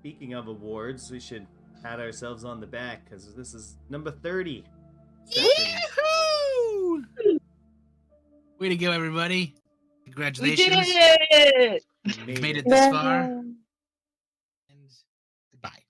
speaking of awards, we should pat ourselves on the back because this is number 30. Yahoo! Way to go, everybody! Congratulations! We did it! You've made it this far. And goodbye.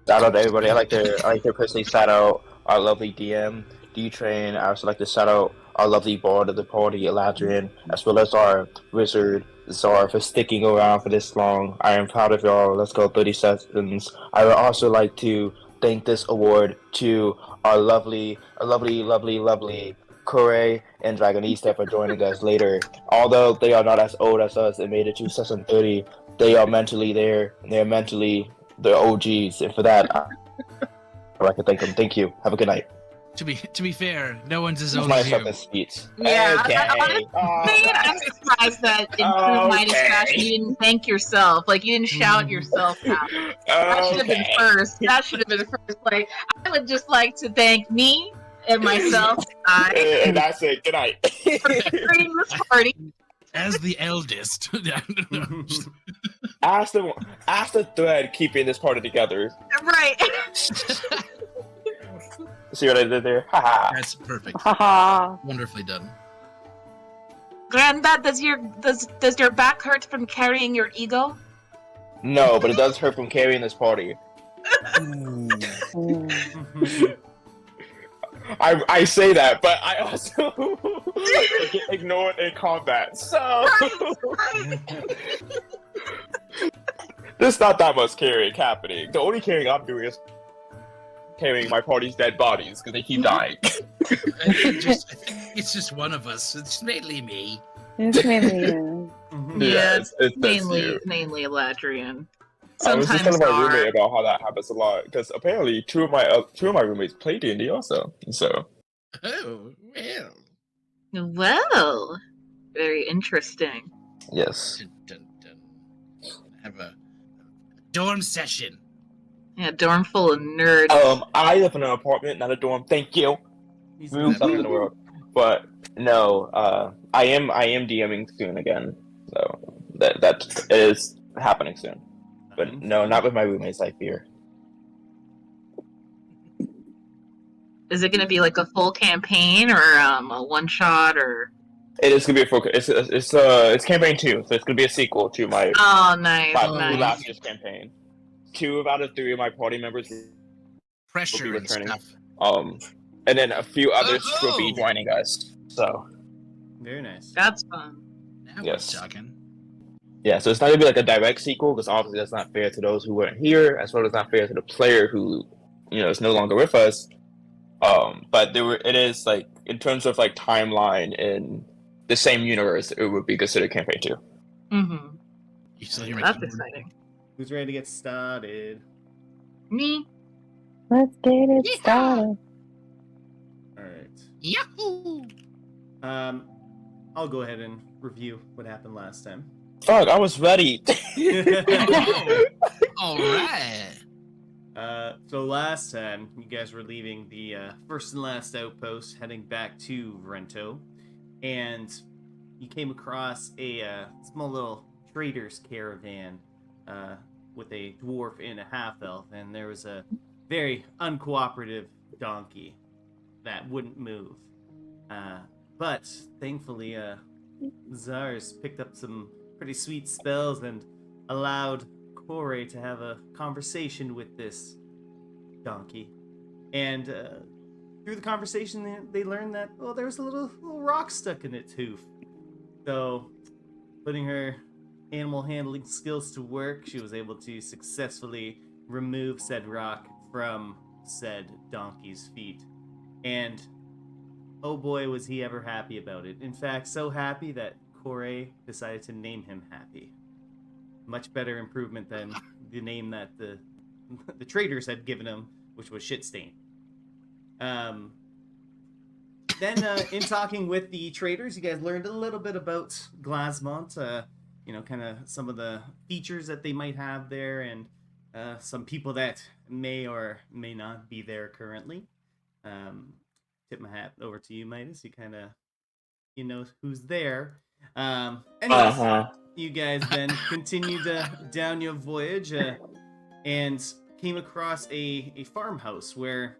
Shout out to everybody. I like to personally shout out our lovely DM, D-Train. I also like to shout out our lovely board of the party, Eladrian, as well as our wizard, Zara, for sticking around for this long. I am proud of y'all. Let's go 30 seconds. I would also like to thank this award to our lovely Kore and Dragonista for joining us later. Although they are not as old as us and made it to session 30, they are mentally there. They're mentally the OGs, and for that, I'd like to thank them. Thank you. Have a good night. To be fair, no one's as old My as you. speech. Yeah, Okay. honestly, I'm surprised that in Minus Fashion you didn't thank yourself. Like, you didn't shout yourself out. That should have been first. Like, I would just like to thank me and myself. And that's it. Good night. For creating this party. As the eldest. Ask the thread keeping this party together. Right. See what I did there? Haha. That's perfect. Wonderfully done. Granddad, does your back hurt from carrying your ego? No, but it does hurt from carrying this party. I say that, but I also get ignored in combat, so there's not that much carrying happening. The only carrying I'm doing is carrying my party's dead bodies because they keep dying. It's just one of us. It's mainly me. It's mainly you. Yeah, it's mainly Eladrian. I was just Sometimes telling my roommate about how that happens a lot because apparently two of my roommates play D&D also. So. Oh well. Well, very interesting. Yes. Dun, dun, dun. Have a dorm session. Yeah, dorm full of nerds. I live in an apartment, not a dorm. Thank you. Move something in the world. But no, I am DMing soon again. So that is happening soon. But no, not with my roommates, I fear. Is it going to be like a full campaign or a one shot or? It is gonna be a full. It's campaign 2, so it's gonna be a sequel to my nice. last year's campaign. 2 out of 3 of my party members Pressure will be and returning. stuff. And then a few others will be joining us. So Very nice. That's fun. Now Yes. we're talking. yeah, so it's not gonna be like a direct sequel because obviously that's not fair to those who weren't here, as well as not fair to the player who, is no longer with us. But it is like in terms of like timeline in the same universe, it would be considered campaign 2. Mm-hmm. You still hear me? That's exciting. Who's ready to get started? Me? Let's get it Yeehaw! started. All right. Yahoo! I'll go ahead and review what happened last time. Fuck, I was ready. All right. So last time, you guys were leaving the first and last outpost, heading back to Rento, and you came across a small little trader's caravan with a dwarf and a half-elf, and there was a very uncooperative donkey that wouldn't move. But thankfully, Zars picked up some pretty sweet spells and allowed Kore to have a conversation with this donkey. And through the conversation, they learned that, there was a little rock stuck in its hoof. So, putting her animal handling skills to work, she was able to successfully remove said rock from said donkey's feet. And oh boy, was he ever happy about it. In fact, so happy that Kore decided to name him Happy. Much better improvement than the name that the traders had given him, which was Shitstain. Then, in talking with the traders, you guys learned a little bit about Glasmont, kind of some of the features that they might have there, and some people that may or may not be there currently. Tip my hat over to you, Midas. You kind of, who's there. Anyways, you guys then continued down your voyage, and came across a farmhouse where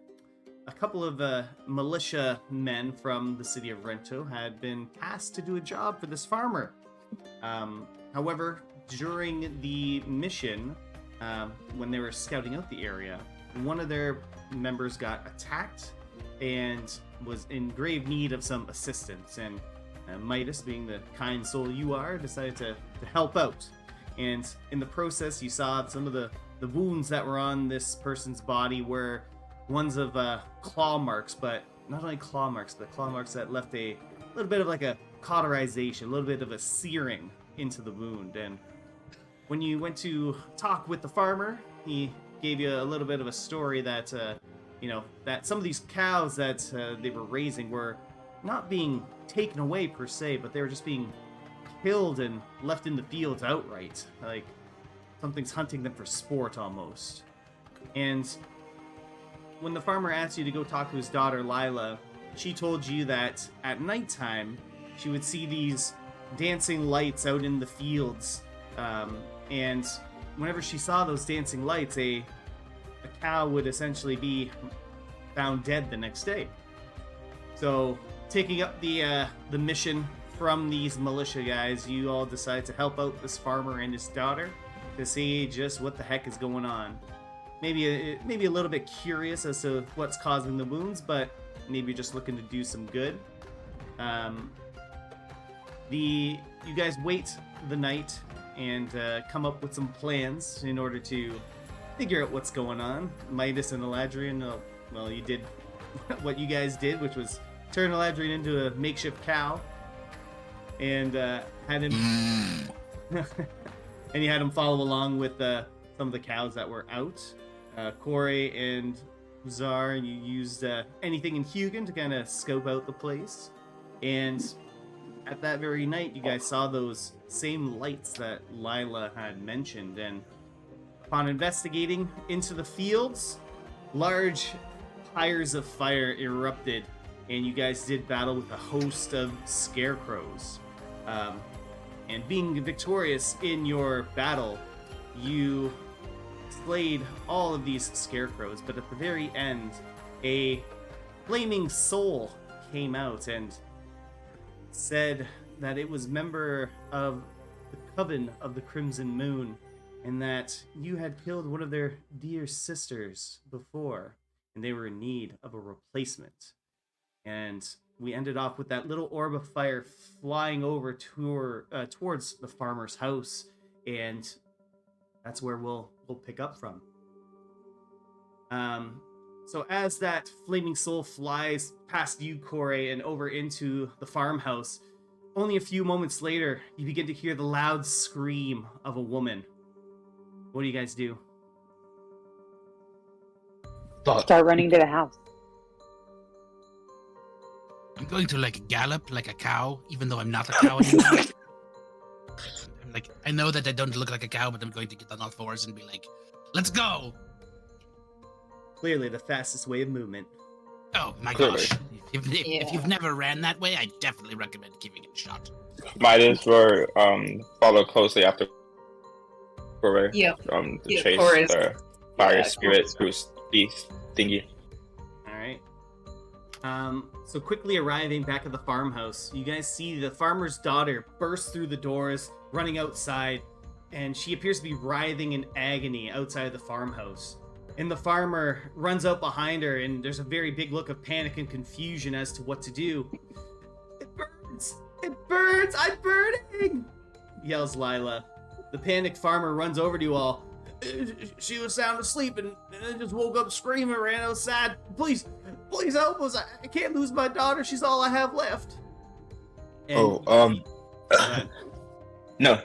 a couple of militia men from the city of Rento had been tasked to do a job for this farmer. However, during the mission, when they were scouting out the area, one of their members got attacked and was in grave need of some assistance. And Midas, being the kind soul you are, decided to help out. And in the process, you saw some of the wounds that were on this person's body were ones of claw marks, but not only claw marks, but claw marks that left a little bit of like a cauterization, a little bit of a searing into the wound. And when you went to talk with the farmer, he gave you a little bit of a story that, that some of these cows that they were raising were not being taken away per se, but they were just being killed and left in the fields outright. Like something's hunting them for sport almost. And when the farmer asked you to go talk to his daughter, Lila, she told you that at nighttime, she would see these dancing lights out in the fields. And whenever she saw those dancing lights, a cow would essentially be found dead the next day. So, taking up the mission from these militia guys, you all decide to help out this farmer and his daughter to see just what the heck is going on. Maybe a little bit curious as to what's causing the wounds, but maybe just looking to do some good. You guys wait the night and come up with some plans in order to figure out what's going on. Midas and Eladrian, well, you did what you guys did, which was turn Eladrian into a makeshift cow, and had him and you had him follow along with some of the cows that were out. Corey and Zar, you used anything in Hugin to kind of scope out the place. And at that very night, you guys saw those same lights that Lila had mentioned. And upon investigating into the fields, large pyres of fire erupted, and you guys did battle with a host of scarecrows. And being victorious in your battle, you slayed all of these scarecrows, but at the very end, a flaming soul came out and said that it was member of the Coven of the Crimson Moon, and that you had killed one of their dear sisters before, and they were in need of a replacement. And we ended off with that little orb of fire flying over towards the farmer's house, and that's where we'll pick up from. So as that flaming soul flies past you, Corey, and over into the farmhouse, only a few moments later, you begin to hear the loud scream of a woman. What do you guys do? Start running to the house. I'm going to gallop like a cow, even though I'm not a cow anymore. I know that I don't look like a cow, but I'm going to get on all fours and be like, let's go! Clearly the fastest way of movement. Oh my Clearly. gosh. If you've never ran that way, I definitely recommend giving it a shot. Midas were follow closely after Corey. Yep. The Yeah, chase Corey's- the fire yeah, spirit Corey's- beast thingy. Alright. So quickly arriving back at the farmhouse, you guys see the farmer's daughter burst through the doors, running outside, and she appears to be writhing in agony outside the farmhouse. And the farmer runs out behind her, and there's a very big look of panic and confusion as to what to do. It burns! It burns! I'm burning! Yells Lila. The panicked farmer runs over to you all. She was sound asleep and then just woke up screaming, ran outside. Please help us. I can't lose my daughter. She's all I have left. And, No,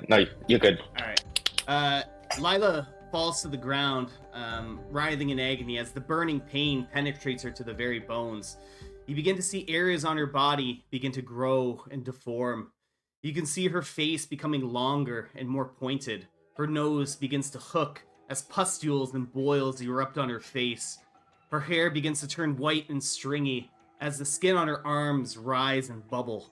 you're good. Alright. Lila falls to the ground, writhing in agony as the burning pain penetrates her to the very bones. You begin to see areas on her body begin to grow and deform. You can see her face becoming longer and more pointed. Her nose begins to hook as pustules and boils erupt on her face. Her hair begins to turn white and stringy as the skin on her arms rise and bubble.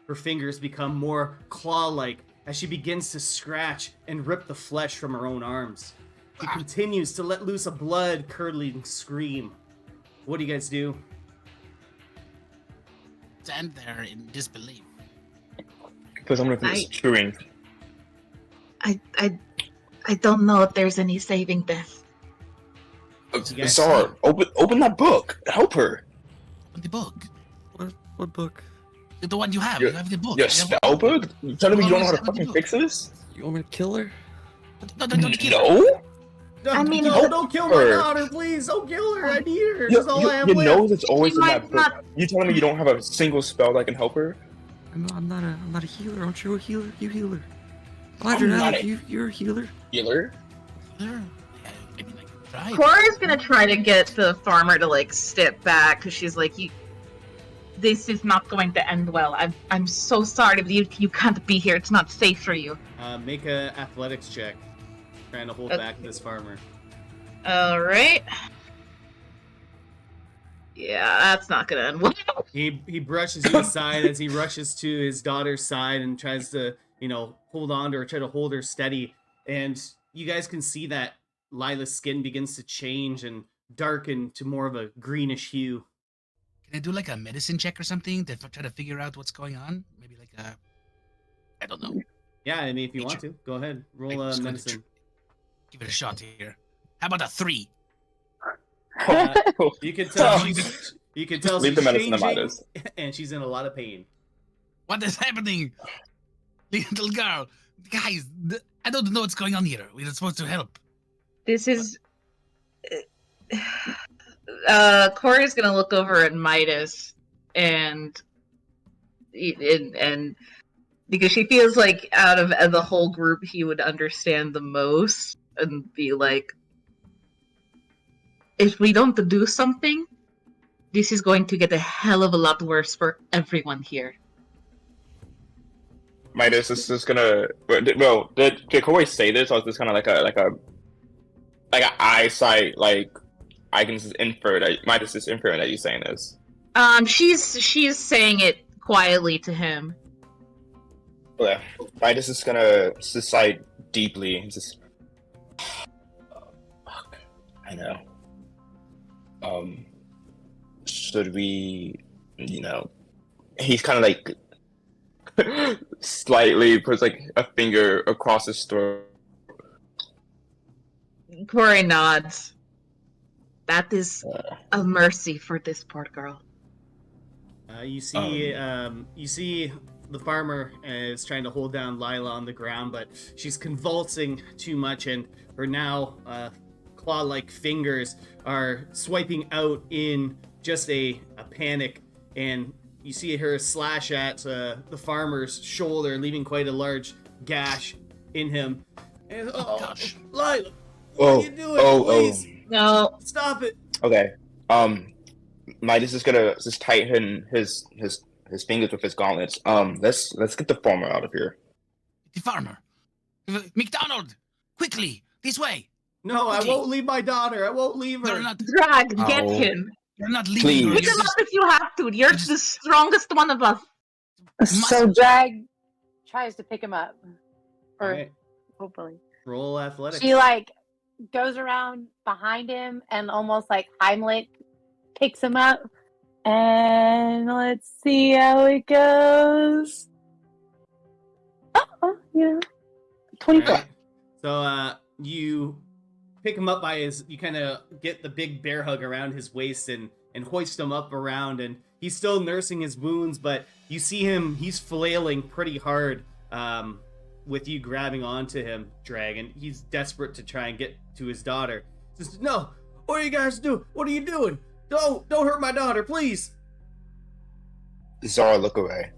Her fingers become more claw-like as she begins to scratch and rip the flesh from her own arms. He continues to let loose a blood-curdling scream. What do you guys do? Stand there in disbelief. Because I'm gonna be chewing. I don't know if there's any saving this. Zara, open that book. Help her. The book. What book? The one you have. You have the book. Your spell book? You telling me you don't know how to fucking fix this? You want me to kill her? No, don't kill her. No? I mean, don't kill my daughter, please. Don't kill her. I need her. That's all I have Your left. nose is always She in that might book. not- You telling me you don't have a single spell that can help her? I'm not a healer. Aren't you a healer? You healer. I'm not You're a healer. Healer? I mean, I can try. Cora's gonna try to get the farmer to like step back because she's like, this is not going to end well. I'm so sorry, but you can't be here. It's not safe for you. Make a athletics check. Trying to hold back this farmer. All right. Yeah, that's not gonna end well. He brushes you aside as he rushes to his daughter's side and tries to, hold on to her, try to hold her steady. And you guys can see that Lila's skin begins to change and darken to more of a greenish hue. Can I do like a medicine check or something to try to figure out what's going on? Maybe like a, I don't know. Yeah, I mean, if you want to, go ahead. Roll I'm just going to medicine. Give it a shot here. How about a 3? You can tell Leave she's the medicine to changing, Midas. and she's in a lot of pain. What is happening? Little girl. Guys, I don't know what's going on here. We're supposed to help. This is. Cora's gonna look over at Midas and because she feels like out of the whole group he would understand the most and be like, if we don't do something, this is going to get a hell of a lot worse for everyone here. Midas is just gonna. Well, did Corey say this, or is this kind of like an eyesight, like I can just infer that Midas is inferring that you're saying this? She's saying it quietly to him. Yeah, Midas is gonna sigh deeply and just. Fuck, I know. Should we, he's kind of like slightly puts like a finger across his throat. Corey nods. That is a mercy for this poor girl. You see the farmer is trying to hold down Lila on the ground, but she's convulsing too much, and her now claw-like fingers are swiping out in just a panic, and you see her slash at the farmer's shoulder, leaving quite a large gash in him. And, gosh. Lila, what are you doing? Please, No. stop it. Okay. Midas is gonna just tighten his fingers with his gauntlets. Let's get the farmer out of here. The farmer. McDonald! Quickly! This way! No, Okay. I won't leave my daughter. I won't leave her. You're not, Drag, get Ow. him. you're not leaving Please. her. Pick You're him up just, if you have to. You're the strongest one of us. So Drag tries to pick him up. Or Alright, hopefully. roll athletics. She like goes around behind him and almost like Heimlich picks him up. And let's see how it goes. Oh, yeah. 24. Alright. So you pick him up by you kind of get the big bear hug around his waist and hoist him up around, and he's still nursing his wounds, but you see him, he's flailing pretty hard with you grabbing onto him, Dragon. He's desperate to try and get to his daughter. He says, no, what are you guys doing? What are you doing? Don't hurt my daughter, please. Zara, look away.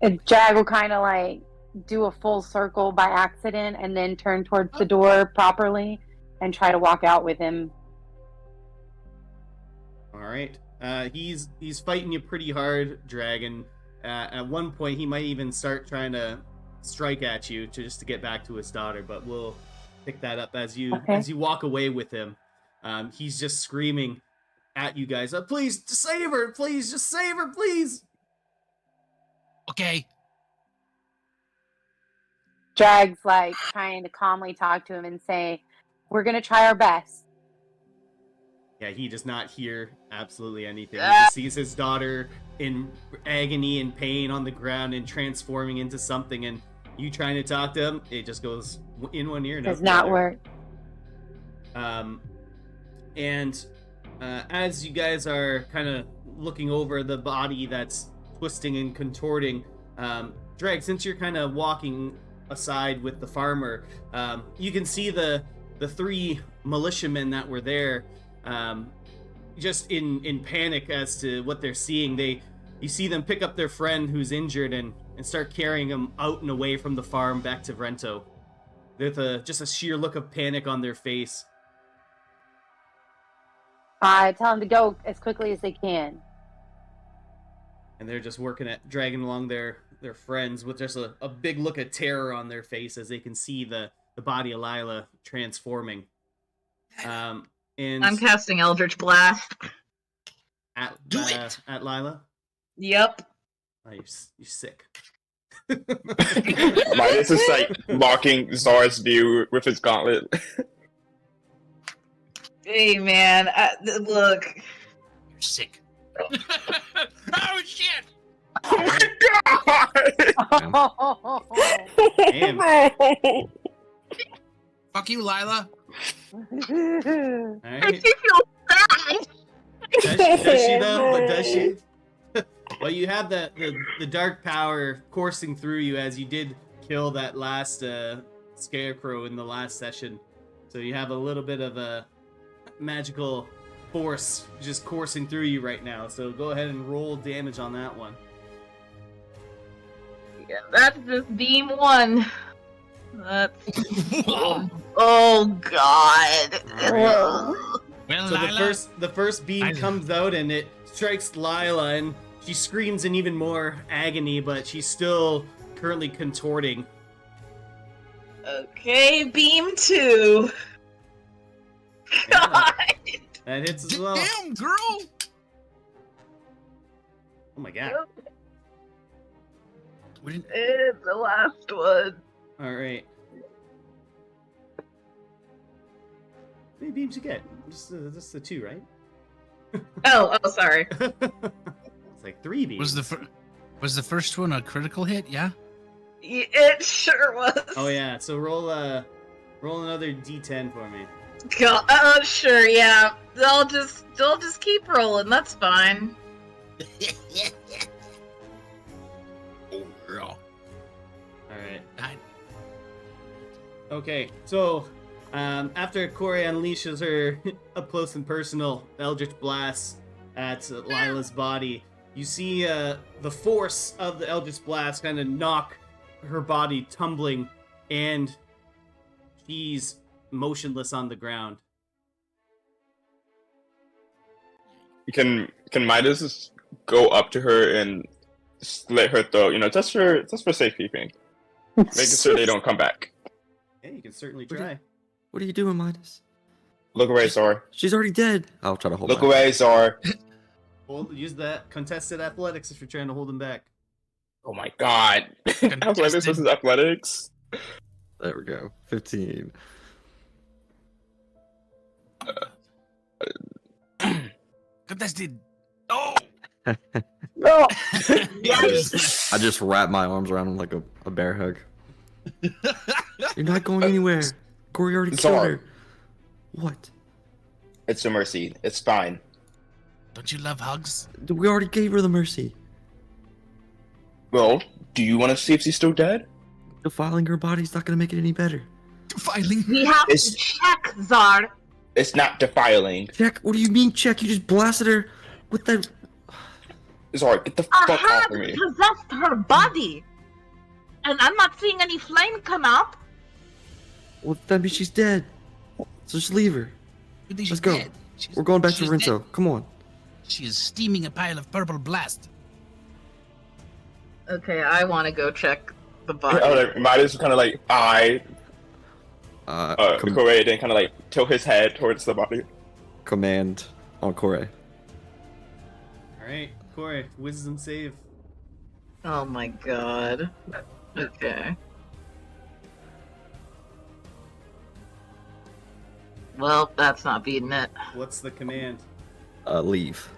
And Jag will kind of like do a full circle by accident and then turn towards the door properly and try to walk out with him. All right. He's fighting you pretty hard, Dragon. At one point, he might even start trying to strike at you just to get back to his daughter. But we'll pick that up as you walk away with him. He's just screaming at you guys. Please, just save her! Please, just save her! Please. okay. Drag's like trying to calmly talk to him and say, We're gonna try our best. Yeah, he does not hear absolutely anything. He just sees his daughter in agony and pain on the ground and transforming into something, and you trying to talk to him, it just goes in one ear and out Does the not other. work. And as you guys are kind of looking over the body that's twisting and contorting, Dreg, since you're kind of walking aside with the farmer, you can see the three militiamen that were there, just in panic as to what they're seeing. You see them pick up their friend who's injured and start carrying him out and away from the farm back to Vrento, with just a sheer look of panic on their face. I tell them to go as quickly as they can. And they're just working at dragging along their friends with just a big look of terror on their face as they can see the body of Lila transforming. And I'm casting Eldritch Blast. at it! At Lila. Yep. Oh, you're sick. Midas is like blocking Zar's view with his gauntlet. Hey, man. Look. You're sick. Oh shit! Oh my god! Damn. Fuck you, Lila. All I right. feel bad. Does she though? Does she? Well, you have the dark power coursing through you as you did kill that last scarecrow in the last session, so you have a little bit of a magical force just coursing through you right now. So go ahead and roll damage on that one. Yeah, that's just beam 1. That's... oh, God. Alright. Well, So Lila, the first beam comes out and it strikes Lila, and she screams in even more agony, but she's still currently contorting. Okay, beam 2. God. That hits as well. damn girl. Oh my god. We didn't. It's the last one. All right. How many beams you get? Just the 2, right? Oh, sorry. It's like 3 beams. Was the first one a critical hit? Yeah. It sure was. Oh yeah. So roll another D10 for me. God, sure, yeah. I'll just keep rolling. That's fine. Oh girl. All right. I- Okay. So after Corey unleashes her up close and personal Eldritch Blast at Lila's body, you see the force of the Eldritch Blast kind of knock her body tumbling, and she's motionless on the ground. Can Midas just go up to her and slit her throat? You know, just for safekeeping, making sure they don't come back. Yeah, you can certainly try. What are you doing, Midas? Look away, Zar. She's already dead. I'll try to hold Look back. away, Zar. Use that contested athletics if you're trying to hold him back. Oh my god. Athletics versus athletics. There we go. 15. Contested. Oh. Oh, Yes. I just wrap my arms around him like a bear hug. You're not going anywhere. Corey already killed Zar. her. What? It's a mercy. It's fine. Don't you love hugs? We already gave her the mercy. Well, do you want to see if she's still dead? Defiling her body's not gonna make it any better. Defiling. we have It's- to check, Zard. It's not defiling. Check? What do you mean check? You just blasted her with that. Zar, get the A fuck off of hand me. possessed her body. And I'm not seeing any flame come up. Well, that means she's dead. So just leave her. You think she's Let's go. dead? She's- We're going back to she's Rinto. dead. Come on. She is steaming a pile of purple blast. Okay, I want to go check the body. Midas kind of like eye Com- Corey, then kind of like tilt his head towards the body. command on Corey. All right, Corey, wisdom save. Oh my god. Okay. Well, that's not beating it. What's the command? Leave.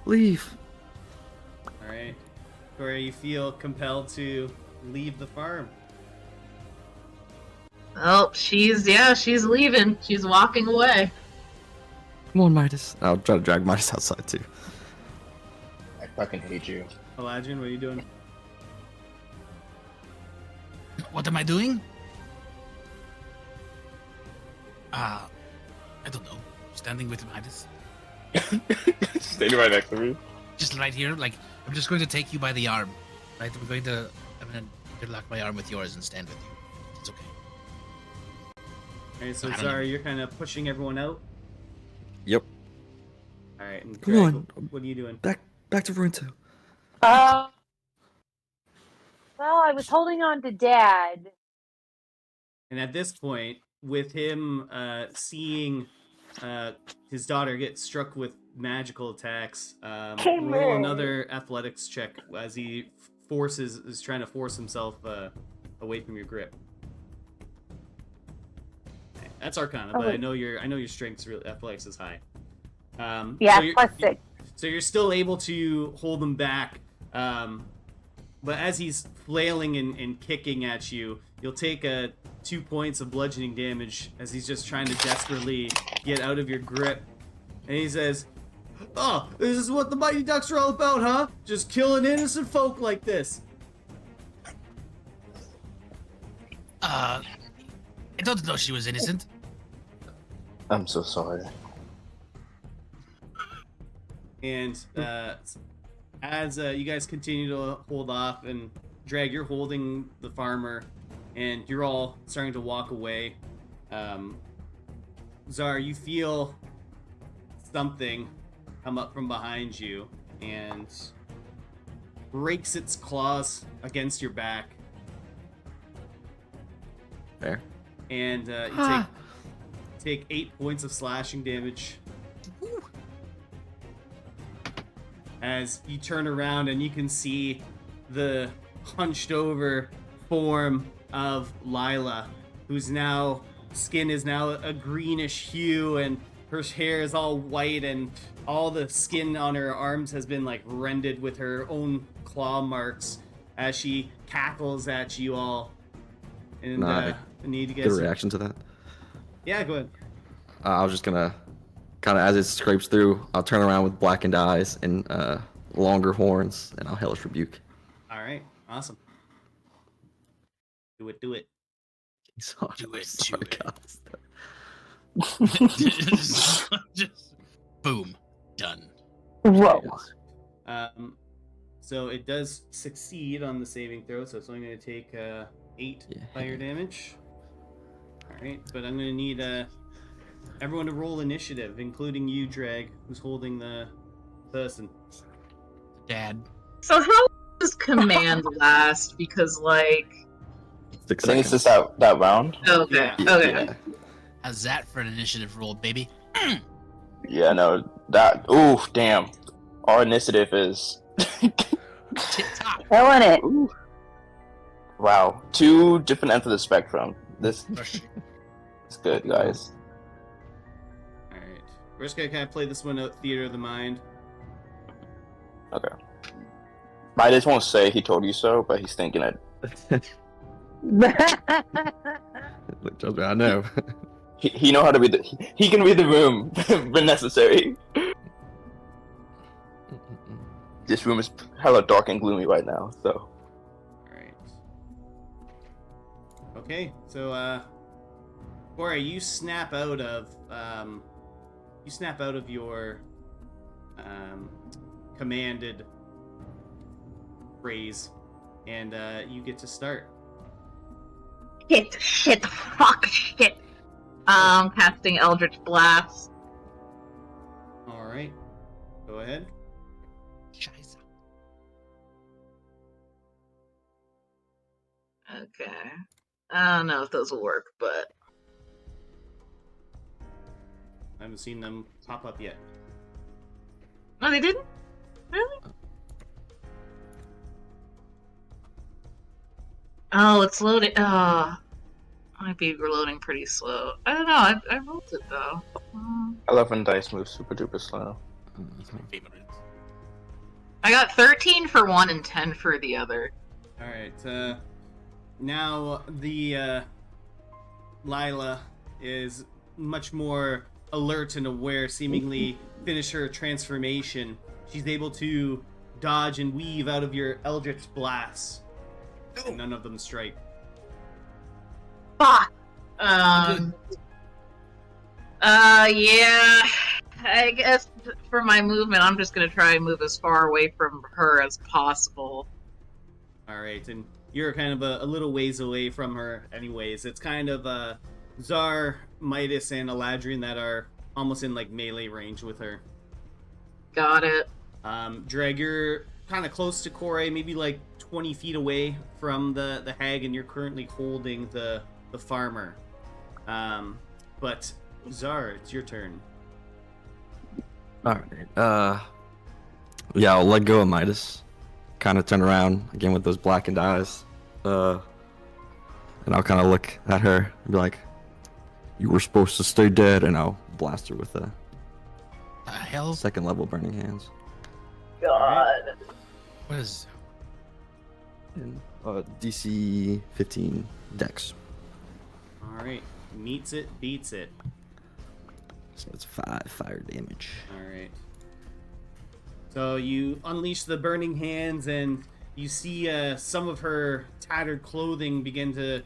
Leave. All right. Corey, you feel compelled to leave the farm. Oh, she's leaving. She's walking away. Come on, Midas. I'll try to drag Midas outside too. I fucking hate you. Eladrin, what are you doing? What am I doing? I don't know. Standing with Midas. Standing right next to me. Just right here. Like, I'm just going to take you by the arm. Right? I'm going to interlock my arm with yours and stand with you. It's okay. Alright, so I don't Zara, know. you're kind of pushing everyone out. Yep. Alright, and Come Greg, on. what are you doing? Back to Rento. Well, I was holding on to Dad. And at this point, with him seeing his daughter get struck with magical attacks, roll another athletics check as he is trying to force himself away from your grip. Okay, that's Arcana, but I know your strength's athletics is high. Yeah, so +6. So you're still able to hold him back, but as he's flailing and kicking at you, you'll take 2 points of bludgeoning damage as he's just trying to desperately get out of your grip. And he says, "Oh, this is what the Mighty Ducks are all about, huh? Just killing innocent folk like this." I don't know she was innocent. I'm so sorry. And as you guys continue to hold off, and Drag, you're holding the farmer, and you're all starting to walk away. Zar, you feel something come up from behind you and breaks its claws against your back. There. And you take 8 points of slashing damage. As you turn around and you can see the hunched over form of Lila, whose skin is now a greenish hue, and her hair is all white, and all the skin on her arms has been like rended with her own claw marks as she cackles at you all. And I need you guys Good reaction to that. Yeah, go ahead. I was just gonna kind of, as it scrapes through, I'll turn around with blackened eyes and longer horns, and I'll hellish rebuke. All right, awesome. Do it. Do it. Just boom, done. Whoa. So it does succeed on the saving throw, so it's only going to take 8 fire damage. All right, but I'm going to need everyone to roll initiative, including you, Drag, who's holding the person. Dad. So how does command last? Because like. 6 I think it's seconds. just that round. Okay. Yeah. Okay. Yeah. How's that for an initiative roll, baby? Yeah, no, that. Ooh, damn. Our initiative is. Tip top. Killing it. Wow, 2 different ends of the spectrum. This is good, guys. All right, we're just going to kind of play this one out, theater of the mind. Okay. I just won't say he told you so, but he's thinking it. Look, trust me, I know. He know how to read he can read the room when necessary. This room is hella dark and gloomy right now, so. Alright. Okay, so Cora, you snap out of your commanded phrase, and you get to start. Shit, fuck, shit. Casting Eldritch Blast. Alright. Go ahead. Scheiße. Okay. I don't know if those will work, but. I haven't seen them pop up yet. No, they didn't? Really? Oh, it's loaded. Might be reloading pretty slow. I don't know. I rolled it though. 11 dice moves super duper slow. He's my favorite. I got 13 for one and 10 for the other. All right. Now the Lila is much more alert and aware. Seemingly finish her transformation. She's able to dodge and weave out of your eldritch blasts. And none of them strike. Fuck. Yeah. I guess for my movement, I'm just gonna try and move as far away from her as possible. Alright, and you're kind of a little ways away from her anyways. It's kind of Zar, Midas, and Eladrin that are almost in like melee range with her. Got it. Dreg, you're kind of close to Kore, maybe like 20 feet away from the hag, and you're currently holding the farmer. But Zar, it's your turn. Alright, yeah, I'll let go of Midas. Kind of turn around again with those blackened eyes. And I'll kind of look at her and be like, "You were supposed to stay dead," and I'll blast her with a Hell? second level burning hands. God. What is... And, DC 15 dex. Alright, meets it, beats it. So it's 5 fire damage. Alright. So you unleash the burning hands, and you see some of her tattered clothing begin to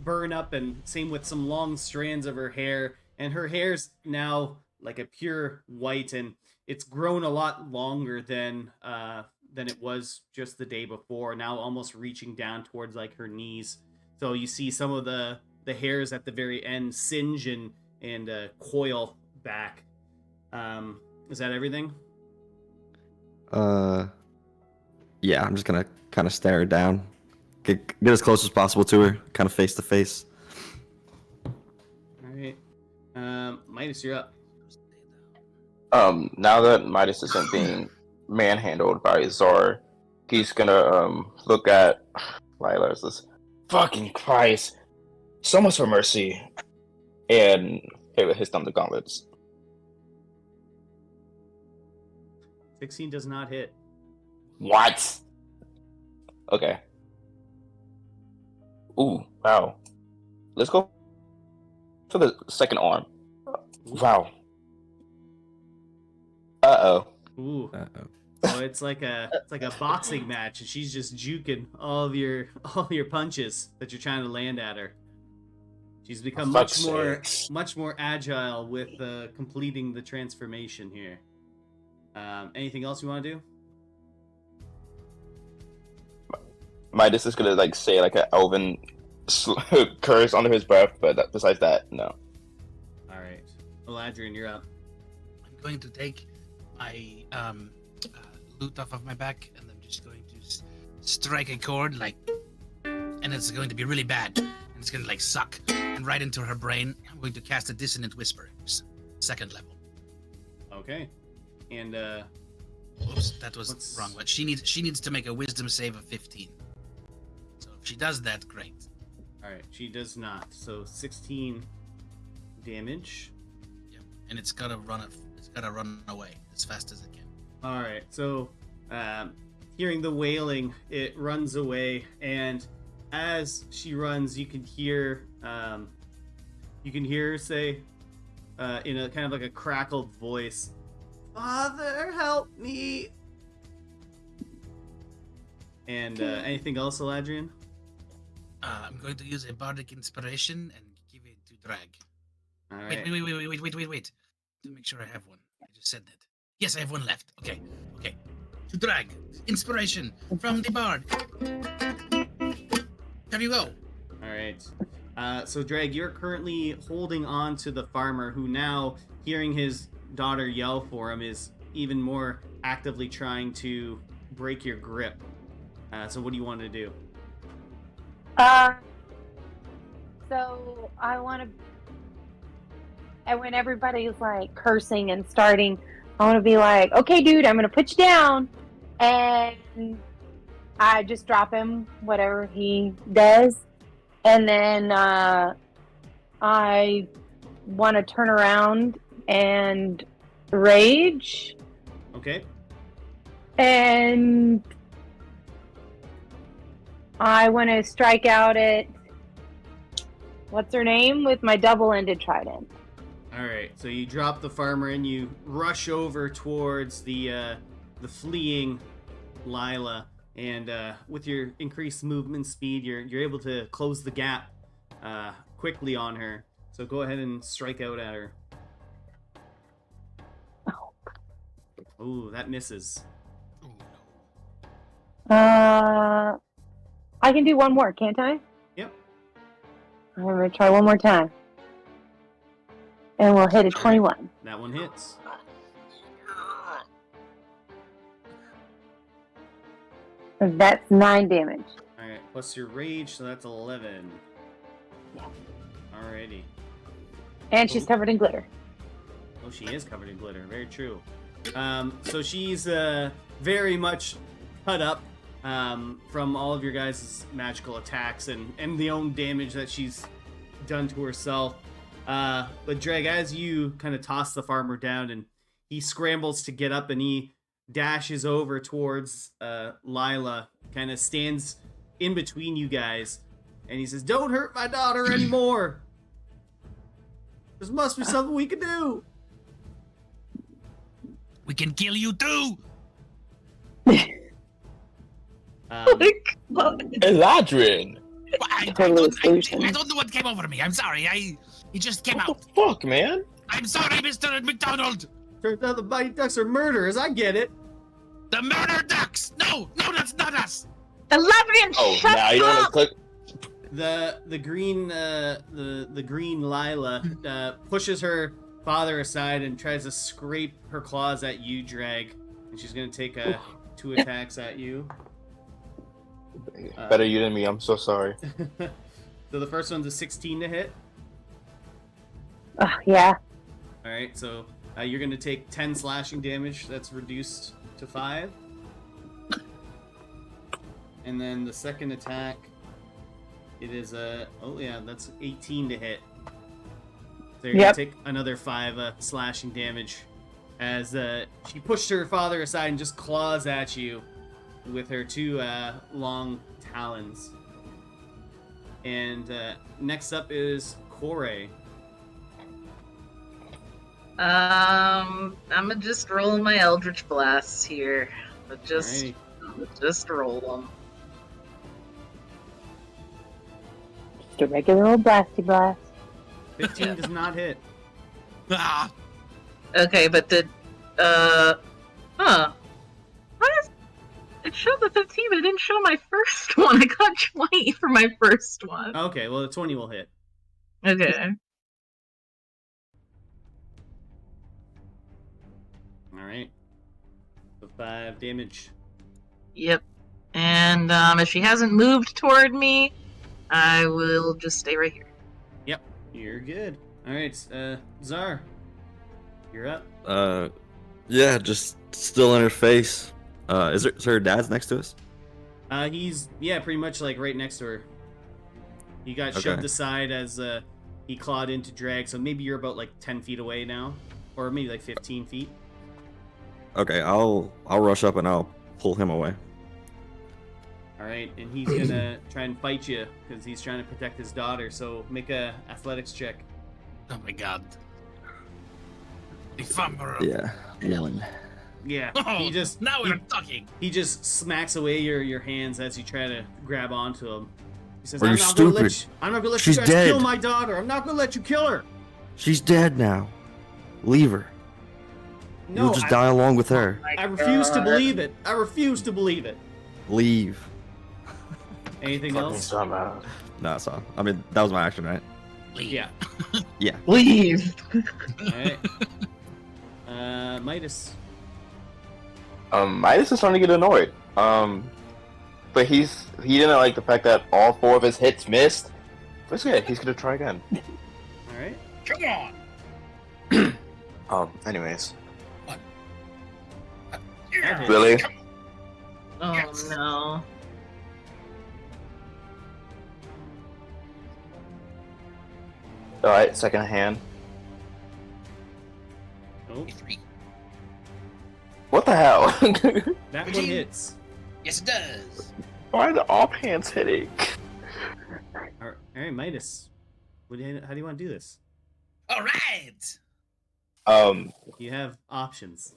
burn up, and same with some long strands of her hair. And her hair's now like a pure white, and it's grown a lot longer than it was just the day before. Now almost reaching down towards like her knees. So you see some of the hairs at the very end singe and coil back. Is that everything? Yeah, I'm just gonna kind of stare her down. Get as close as possible to her, kind of face to face. Alright. Midas, you're up. Now that Midas isn't being manhandled by Zar, he's gonna look at Lila and says, "Fucking Christ, so much for mercy," and play with his thunder gauntlets. 16 does not hit. What? Okay. Ooh, wow. Let's go for the second arm. Wow. Uh-oh. Ooh. Uh-oh. So it's like a boxing match, and she's just juking all your punches that you're trying to land at her. She's become much more agile with completing the transformation here. Anything else you want to do? Midas is gonna like say like an elven curse under his breath, but besides that, no. All right, Eladrin, you're up. I'm going to take my loot off of my back, and I'm just going to strike a chord, like, and it's going to be really bad, and it's going to like suck and right into her brain. I'm going to cast a dissonant whisper, second level. Okay, and Oops, that was wrong. But she needs to make a wisdom save of 15. So if she does that, great. all right, she does not. So 16 damage. Yep, and it's gotta run away as fast as it can. All right, so hearing the wailing, it runs away, and as she runs, you can hear her say in a kind of like a crackled voice, "Father, help me!" And anything else, Eladrin? I'm going to use a bardic inspiration and give it to Drag. All right. Wait. To make sure I have one. I just said that. Yes, I have one left. Okay. To Drag. Inspiration from the bard. There you go. All right. So Drag, you're currently holding on to the farmer, who now, hearing his daughter yell for him, is even more actively trying to break your grip. So what do you want to do? So I want to, and when everybody's like cursing and starting, I want to be like, "Okay, dude, I'm gonna put you down," and I just drop him, whatever he does, And then I want to turn around and rage. Okay. And I want to strike out at what's her name with my double-ended trident. All right. So you drop the farmer and you rush over towards the fleeing Lila, and with your increased movement speed, you're able to close the gap quickly on her. So go ahead and strike out at her. Oh, that misses. I can do one more, can't I? Yep. I'm gonna try one more time, and we'll hit a 21. That one hits. That's 9 damage. All right. Plus your rage, so that's 11. Yeah. Alrighty. And she's covered in glitter. Oh, she is covered in glitter. Very true. So she's very much cut up from all of your guys' magical attacks and the own damage that she's done to herself. But Dreg, as you kind of toss the farmer down, and he scrambles to get up, and he dashes over towards Lila, kind of stands in between you guys, and he says, "Don't hurt my daughter anymore. There must be something we can do." We can kill you too. Eladrin! I don't know what came over me. I'm sorry. He just came What out. the fuck, man? I'm sorry, Mr. McDonald. Turns out the Mighty Ducks are murderers. I get it. The murder ducks. No, that's not us. Eladrin, Oh, shut now you want to up! click? The green the green Lila pushes her father aside and tries to scrape her claws at you, Drag, and she's gonna take 2 attacks at you. Better you than me. I'm so sorry. So the first one's a 16 to hit. Yeah. All right, so you're gonna take 10 slashing damage. That's reduced to 5. And then the second attack, it is that's 18 to hit. So you're gonna take another 5 slashing damage as she pushed her father aside and just claws at you with her 2 long talons. And next up is Kore. I'm gonna just roll my Eldritch Blasts here. Just roll them. Just a regular old blasty blast. 15 does not hit. Ah, Okay, but the it showed the 15, but it didn't show my first one. I got 20 for my first one. Okay, well the 20 will hit. Okay. All right. So 5 damage. Yep. And if she hasn't moved toward me, I will just stay right here. Yep, you're good. All right, Czar, you're up. Yeah, just still in her face. Is her dad's next to us? He's pretty much like right next to her. He got shoved aside as he clawed into Drag, so maybe you're about like 10 feet away now, or maybe like 15 feet. Okay, I'll rush up and I'll pull him away. All right, and he's gonna try and fight you because he's trying to protect his daughter. So make a athletics check. oh my God. The farmer. Yeah, one. Yeah, Oh, he just now we're talking. he just smacks away your hands as you try to grab onto him. He says, Are you stupid? I'm not gonna let She's you guys dead. kill my daughter. I'm not gonna let you kill her. She's dead now. Leave her. No, You'll just die along with her. I refuse to believe it. I refuse to believe it. Leave. Anything else? No, that's all. I mean, that was my action, right? Leave. Yeah. Yeah. Leave. All right. Midas. Midas is starting to get annoyed. But he didn't like the fact that all 4 of his hits missed. But it's good. He's gonna try again. All right. Come on. Anyways. That hits. Really? Oh Yes. no. Alright, second hand. Oh, 3. What the hell? that one 13. hits. Yes, it does. Why are the offhands hitting? All right, Midas. How do you want to do this? All right. You have options.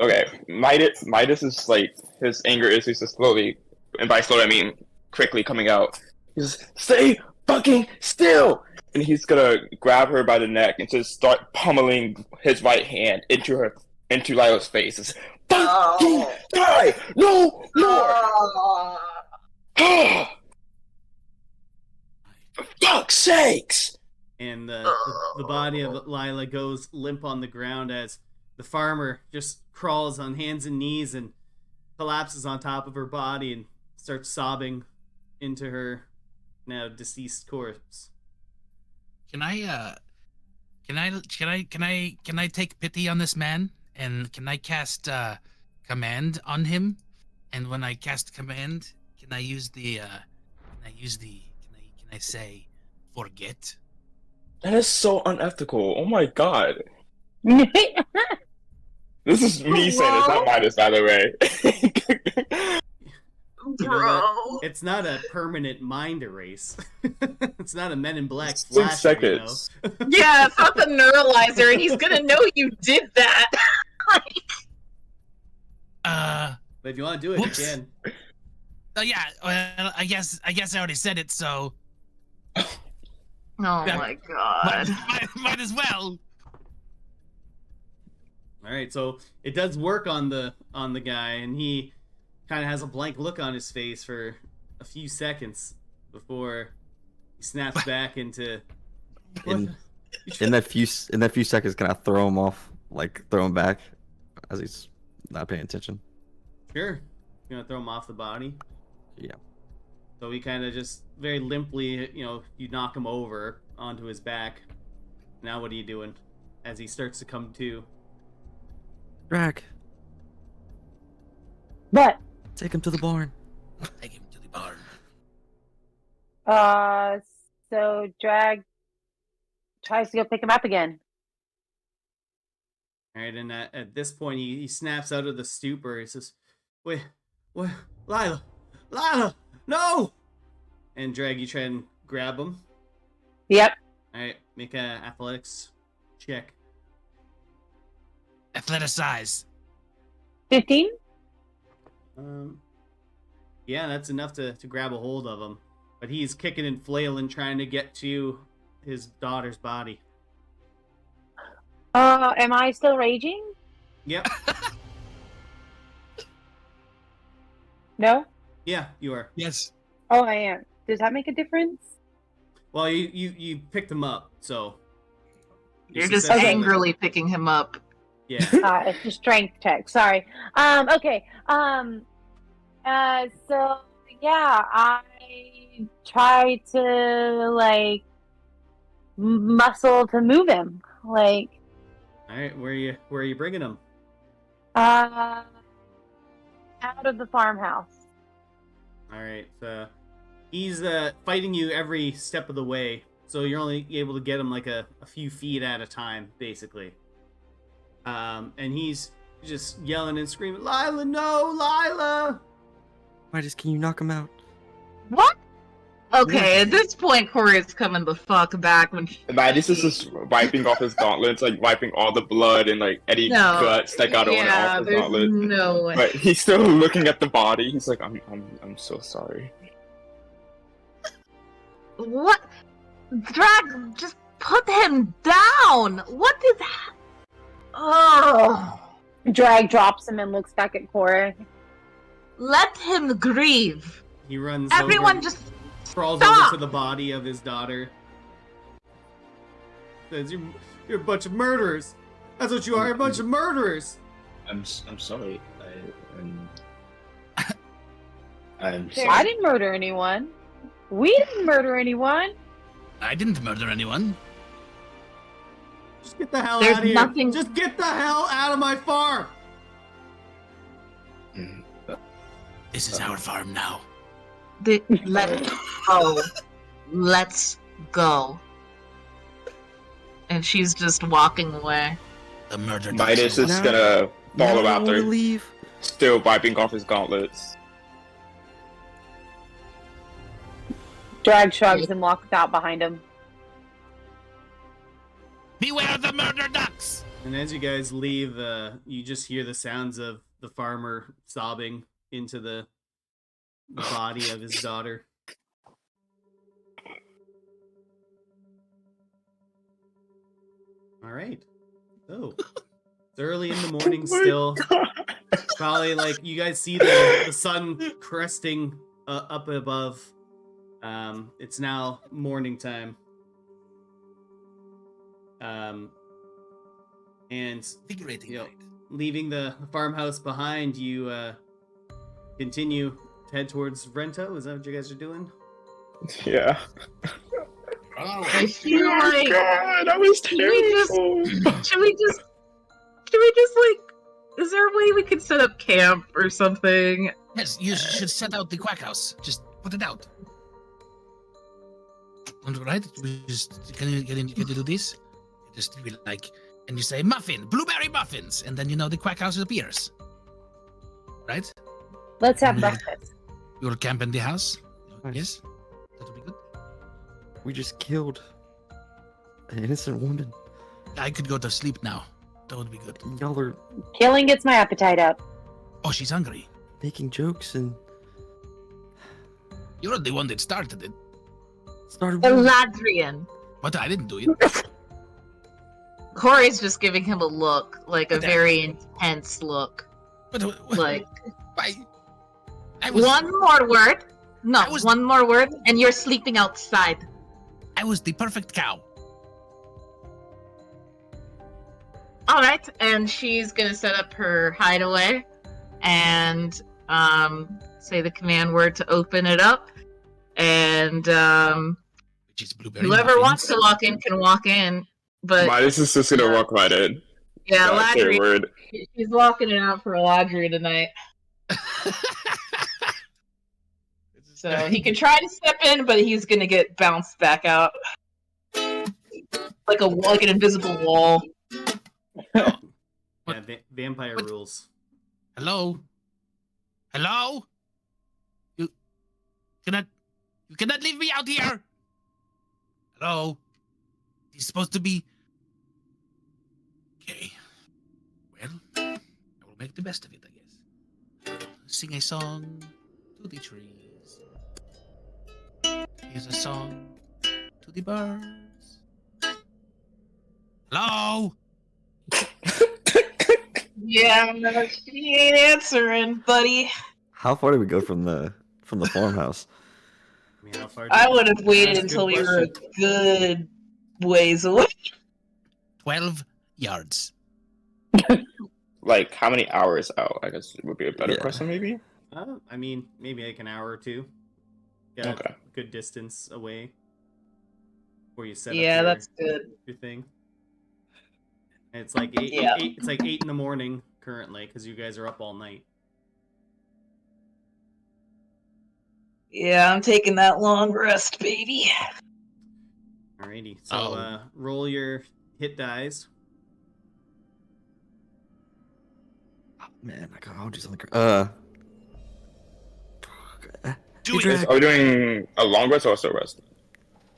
Okay, Midas is like, his anger is just slowly, and by slowly I mean quickly coming out. He's just, stay fucking still! And he's gonna grab her by the neck and just start pummeling his right hand into Lila's face. It's, fucking die! No more! For fuck's sakes! And the body of Lila goes limp on the ground as the farmer just crawls on hands and knees and collapses on top of her body and starts sobbing into her now deceased corpse. Can I take pity on this man, and can I cast command on him? And when I cast command, can I say forget? That is so unethical. Oh my god. This is me saying it's not Midas, by the way. You know that it's not a permanent mind erase. It's not a Men in Black 6 flash. seconds. Yeah, it's not the neuralizer, and he's gonna know you did that. But if you want to do it, Whoops. you can. Oh yeah. Well, I guess I already said it, so Oh my god. might as well. All right, so it does work on the guy, and he kind of has a blank look on his face for a few seconds before he snaps back into. In that few seconds, can I throw him off, like throw him back, as he's not paying attention? Sure, you gonna throw him off the body. Yeah. So he kind of just very limply, you knock him over onto his back. Now what are you doing as he starts to come to? Drag. What? Take him to the barn. Take him to the barn. So Drag tries to go pick him up again. All right, and at this point, he snaps out of the stupor. He says, "Wait, Lila, no!" And Drag, you try and grab him. Yep. All right, make a athletics check. Athleticize. 15? Yeah, that's enough to grab a hold of him. But he's kicking and flailing, trying to get to his daughter's body. Am I still raging? Yep. No? Yeah, you are. Yes. Oh, I am. Does that make a difference? Well, you picked him up, so You're just successfully- angrily picking him up. Yeah. It's a strength check. Sorry. Okay. So yeah, I try to like muscle to move him, like. All right, where are you bringing him? Out of the farmhouse. All right, so he's fighting you every step of the way, so you're only able to get him like a few feet at a time, basically. And he's just yelling and screaming, "Lila, no, Lila!" Midas, can you knock him out? What? Okay, at this point, Corey is coming the fuck back when Midas is just wiping off his gauntlets, like wiping all the blood and like any guts that got on off his there's gauntlet. no way. But he's still looking at the body. He's like, I'm so sorry. What? Drag, just put him down! What is that? Oh. Drag drops him and looks back at Cora. Let him grieve. He runs Everyone over, just crawls stop! over to the body of his daughter. Says, "You're a bunch of murderers. That's what you are, a bunch of murderers." I'm sorry. I'm I sorry. didn't murder anyone. We didn't murder anyone. I didn't murder anyone. Just get the hell There's out of here. nothing- Just get the hell out of my farm. This is our farm now. Let's go. Let's go. And she's just walking away. The murder ducks. Midas is Now- gonna Now follow I want after, to leave. still wiping off his gauntlets. Drag shrugs and walks out behind him. Beware the murder ducks! And as you guys leave, you just hear the sounds of the farmer sobbing into the body of his daughter. All right. So it's early in the morning still. Probably like you guys see the sun cresting up above. It's now morning time. And Invigorating you know, night. leaving the farmhouse behind, you continue to head towards Vrento. Is that what you guys are doing? Yeah. I feel like God, that was Should we just- terrible. should we just like is there a way we could set up camp or something? Yes, you should set out the quack house. Just put it out. Right? We just can you do this? Just be like, and you say muffin, blueberry muffins, and then the quack house appears. Right? Let's have Yeah. breakfast. We will camp in the house. Nice. Yes, that will be good. We just killed an innocent woman. I could go to sleep now. That would be good. Y'all are Killing gets my appetite up. Oh, she's hungry. making jokes and You're the one that started it, started. Eladrian. but I didn't do it. Corey's just giving him a look, like a But that- very intense look. But Like I was one more word. No, I was- one more word, and you're sleeping outside. I was the perfect cow. All right, and she's gonna set up her hideaway, and say the command word to open it up, and Which is blueberry whoever muffins. wants to walk in can walk in. But Midas is just gonna walk right in. yeah, Not say a Eladrian, word. she's walking it out for Eladrian tonight. So he can try to step in, but he's gonna get bounced back out, like an invisible wall. Yeah, What? vampire What? rules. Hello? Hello? You cannot leave me out here! Hello? He's supposed to be... Okay. Well, I will make the best of it, I guess. Sing a song to the trees. Here's a song to the birds. Hello? Yeah, no, she ain't answering, buddy. How far did we go from the farmhouse? I mean, how far? I would have waited That's a until good we were a question. good ways away. 12 yards. Like, how many hours out? I guess would be a better Yeah. question, maybe. I mean, maybe like an hour or two. Got Okay. a good distance away. Before you set Yeah, up that's good. your thing. And it's like eight. Yeah. It's like 8 in the morning currently because you guys are up all night. Yeah, I'm taking that long rest, baby. Alrighty. So Oh. roll your hit dice. Oh, man, I'll do something. Do Hey, it! Drag. Are we doing a long rest or a short rest?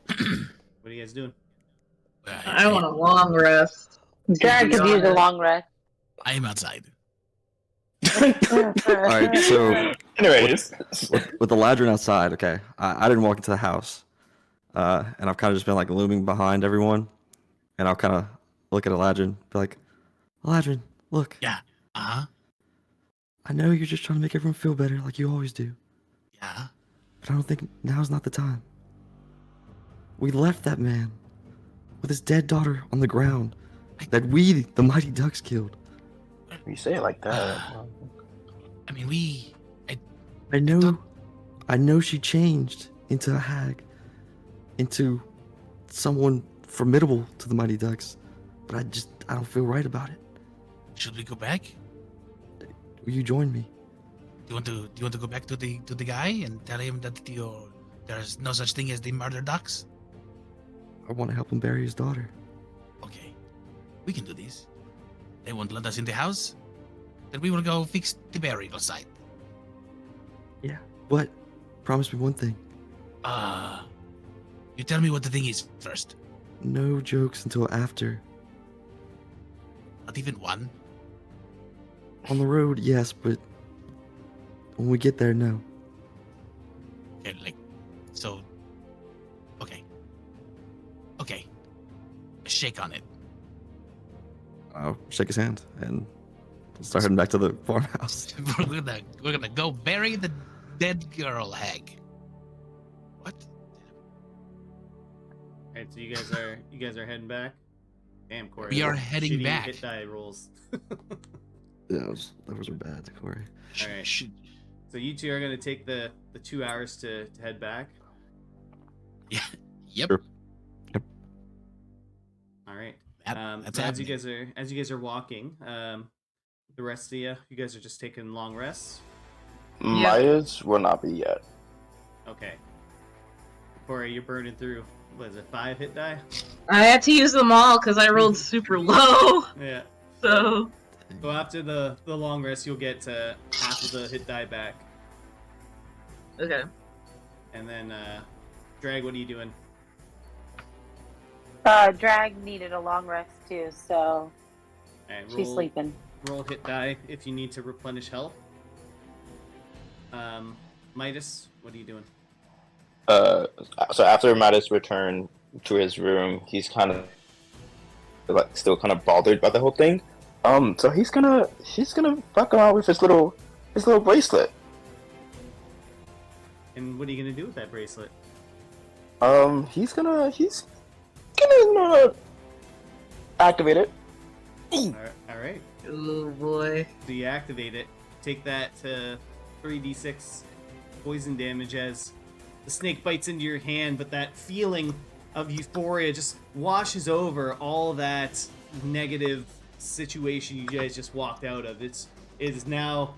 What are you guys doing? I want a long rest. Drag could use a long rest. I am outside. All right, so Anyways, with the ladder outside, okay, I didn't walk into the house, and I've kind of just been like looming behind everyone, and I'll kind of look at Eladrin, be like, Eladrin, look, Yeah. Uh-huh. I know you're just trying to make everyone feel better like you always do, Yeah. but I don't think now's not the time. We left that man with his dead daughter on the ground that we, the mighty ducks, killed. You say it like that. I mean, I know she changed into a hag, into someone formidable to the mighty ducks, but I don't feel right about it. should we go back? Will you join me? Do you want to go back to the guy and tell him that there's no such thing as the murder ducks? I want to help him bury his daughter. Oh, We can do this. They won't let us in the house. Then we will go fix the burial site. Yeah. What? Promise me one thing. You tell me what the thing is first. No jokes until after. Not even one. On the road, yes, but when we get there, no. Okay, like, so. Okay. Okay. Shake on it. I'll shake his hand and start heading back to the farmhouse. we're gonna go bury the dead girl hag. What? Alright, so you guys are heading back? Damn, Corey. We are those heading shitty back. Hit die rolls. Yeah, those were bad, Corey. Alright. So you two are gonna take the 2 hours to head back. Yeah. Yep. Sure. Yep. Alright. That's So as happening. you guys are walking, the rest of you guys are just taking long rests. Midas will not be yet. Okay. Corey, you're burning through, what is it, 5 hit die? I had to use them all because I rolled super low. Yeah. So So after the long rest, you'll get half of the hit die back. okay. And then, Drag, what are you doing? Drag needed a long rest too, so Alright, she's sleeping. Roll hit die if you need to replenish health. Midas, what are you doing? So after Midas returned to his room, he's kind of like still kind of bothered by the whole thing. So he's gonna fuck around with his little bracelet. And what are you gonna do with that bracelet? He's gonna activate it. Alright. Oh boy. So you activate it. Take that 3d6 poison damage as the snake bites into your hand, but that feeling of euphoria just washes over all that negative situation you guys just walked out of. It is now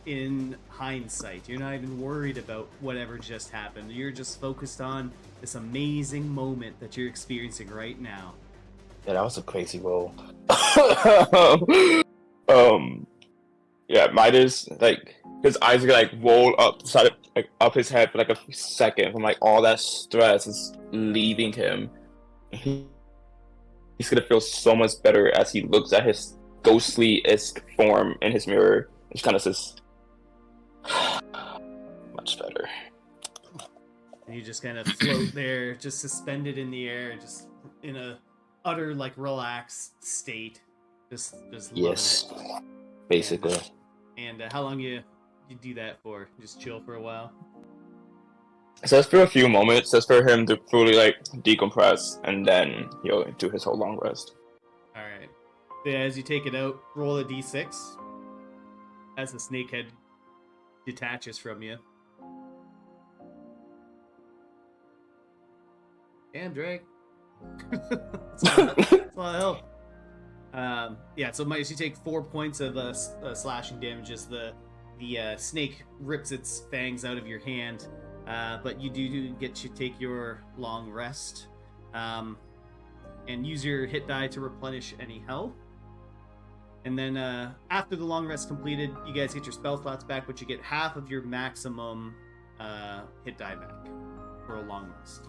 in hindsight. You're not even worried about whatever just happened. You're just focused on this amazing moment that you're experiencing right now. Yeah, that was a crazy roll. Yeah, Midas, like, his eyes are gonna like roll up the side of, like, up his head for like a second from like all that stress is leaving him. He's gonna feel so much better as he looks at his ghostly-esque form in his mirror. He kind of says, much better. And you just kind of float there, just suspended in the air, just in a utter like relaxed state. Just loving Yes, it. basically. And how long you do that for? Just chill for a while? So it's for a few moments, just for him to fully like decompress, and then he'll do his whole long rest. Alright. So as you take it out, roll a d6. As the snakehead detaches from you. Damn, Drake. That's a lot of help. Yeah, so Midas, you take 4 points of slashing damage as the snake rips its fangs out of your hand. But you do get to take your long rest. And use your hit die to replenish any health. And then after the long rest completed, you guys get your spell slots back, but you get half of your maximum hit die back for a long rest.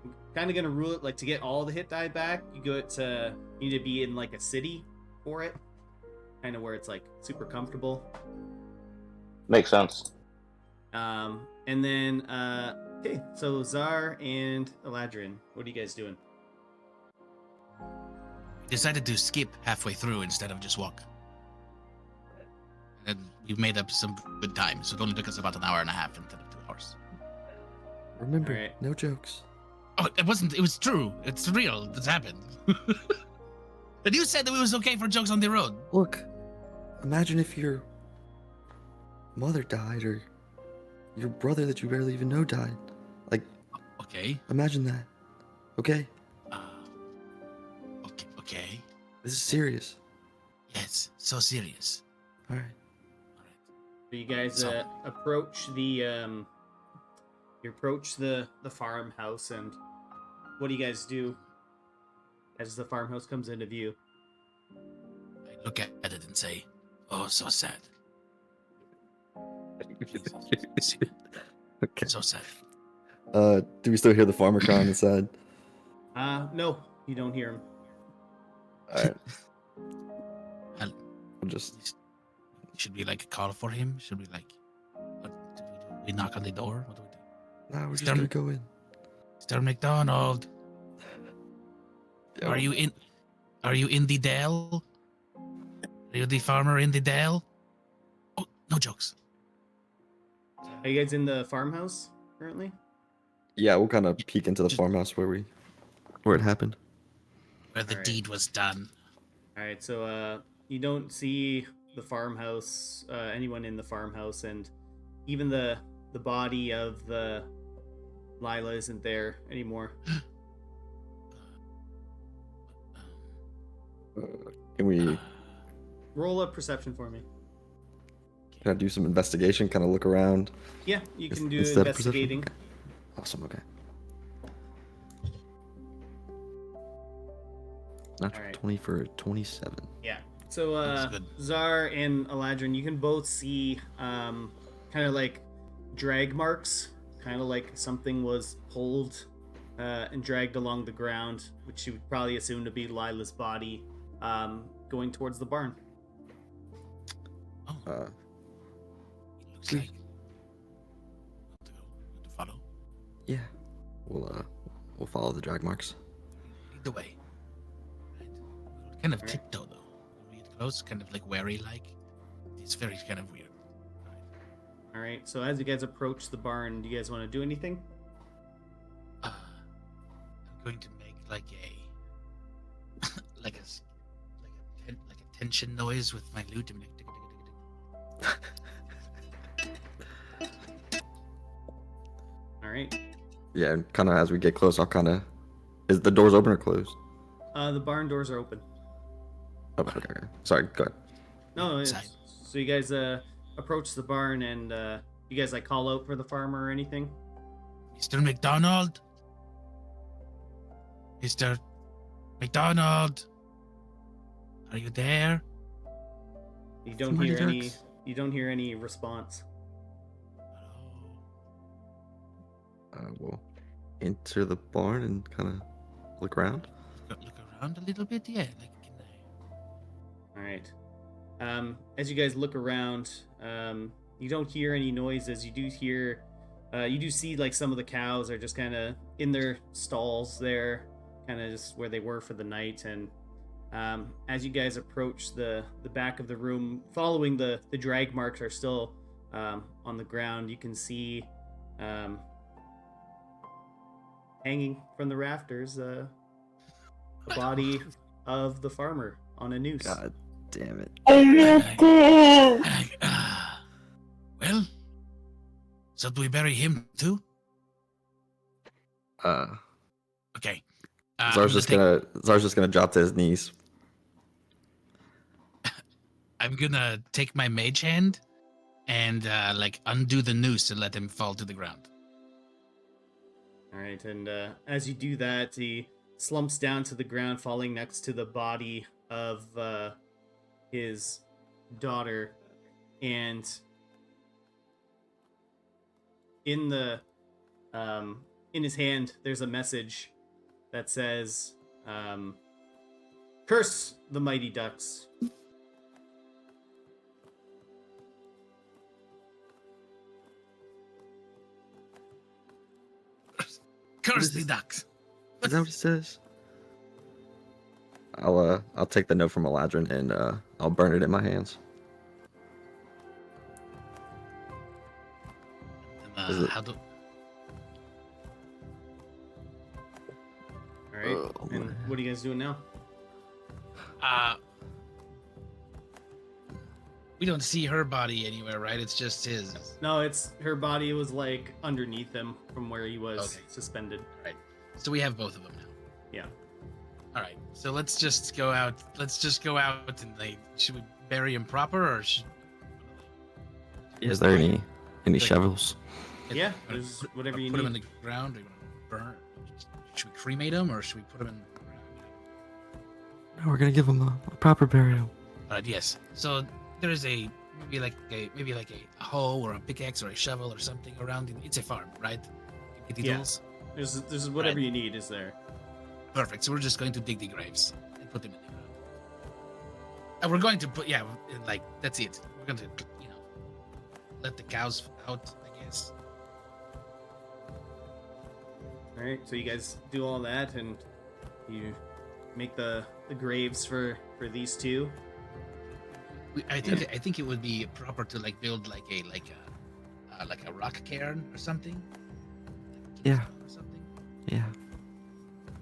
I'm kind of gonna rule it like to get all the hit die back. You need to be in like a city for it, kind of where it's like super comfortable. Makes sense. And then okay, so Zar and Eladrin, what are you guys doing? Decided to skip halfway through instead of just walk. And we've made up some good time, so it only took us about an hour and a half instead of 2 hours. Remember, Alright. no jokes. Oh, it wasn't. It was true. It's real. It's happened. And you said that it was okay for jokes on the road. Look, imagine if your mother died or your brother that you barely even know died. Like, Okay. imagine that. Okay? Okay. This is serious. Yes. So serious. Alright. So you guys So- approach the farmhouse, and what do you guys do as the farmhouse comes into view. I look at it and say, "Oh, so sad. Okay. So sad." Do we still hear the farmer crying inside? No, you don't hear him. Alright. I'll- We'll just Should we like call for him? Should we like, what do we do? We knock on the door? What do we do? we're just Stern- gonna go in. Mr. McDonald, Yeah, are you in the dell? Are you the farmer in the dell? Oh, no jokes. Are you guys in the farmhouse currently? Yeah, we'll kind of peek into the Just- farmhouse where it happened. Where the Alright. deed was done. All right, so you don't see the farmhouse, anyone in the farmhouse, and even the body of the Lila isn't there anymore. Can we Roll a perception for me. kind of do some investigation? Kind of look around. Yeah, you can do Is that a perception? investigating. Okay. Awesome. Okay. Natural Alright. 20 for 27. Yeah. So That's good. Zar and Eladrin, you can both see kind of like drag marks, kind of like something was pulled and dragged along the ground, which you would probably assume to be Lila's body, going towards the barn. Oh, Uh, it looks like. Want to follow? yeah. We'll follow the drag marks. Lead the way. Right. Kind of Alright. tiptoe though. When we get close, kind of like wary like. It's very kind of weird. All right. So as you guys approach the barn, do you guys want to do anything? I'm going to make like a like a tension noise with my lute. I'm like, tick, tick, tick, tick. All right. Yeah, and kind of as we get close, I'll kind of. Is the doors open or closed? The barn doors are open. Oh, okay. Sorry. Go ahead. No, Inside. so you guys approach the barn and you guys like call out for the farmer or anything? Mr. McDonald. Mr. McDonald. Are you there? You don't Somebody hear any. ducks. You don't hear any response. We'll enter the barn and kind of look around. Look around a little bit, yeah. Like, can I... All right. As you guys look around, you don't hear any noises. You do hear, you do see like some of the cows are just kind of in their stalls there, kind of just where they were for the night. And as you guys approach the back of the room, following the drag marks are still on the ground. You can see hanging from the rafters the body of the farmer on a noose. God damn it. Well, so do we bury him too? Okay. Zar's just gonna drop to his knees. I'm gonna take my mage hand and like undo the noose and let him fall to the ground. All right, and as you do that, he slumps down to the ground, falling next to the body of his daughter, and in his hand, there's a message that says, "Curse the mighty ducks." Curse the ducks. Is that what it says? I'll take the note from Eladrin and I'll burn it in my hands. Is it- How do... All right, Oh, and man. what are you guys doing now? We don't see her body anywhere, right? It's just his. No, it's her body was like underneath him from where he was Okay. suspended. So we have both of them now. Yeah. All right. So let's just go out. Let's just go out and like, should we bury him proper or should? Is there any Like- shovels? Yeah, there's whatever you put him need. in the ground. Or you want to burn? Should we cremate him or should we put him in the ground? No, we're gonna give him a proper burial. Yes. So there is maybe like a hoe or a pickaxe or a shovel or something around. It's a farm, right? You get the Yeah. tools. There's whatever Right. you need is there. Perfect. So we're just going to dig the graves and put them in the ground. And we're going to put like that's it. We're going to let the cows out, I guess. All right, so you guys do all that, and you make the graves for these two. I think it would be proper to like build like a rock cairn or something. Yeah. Or something. Yeah.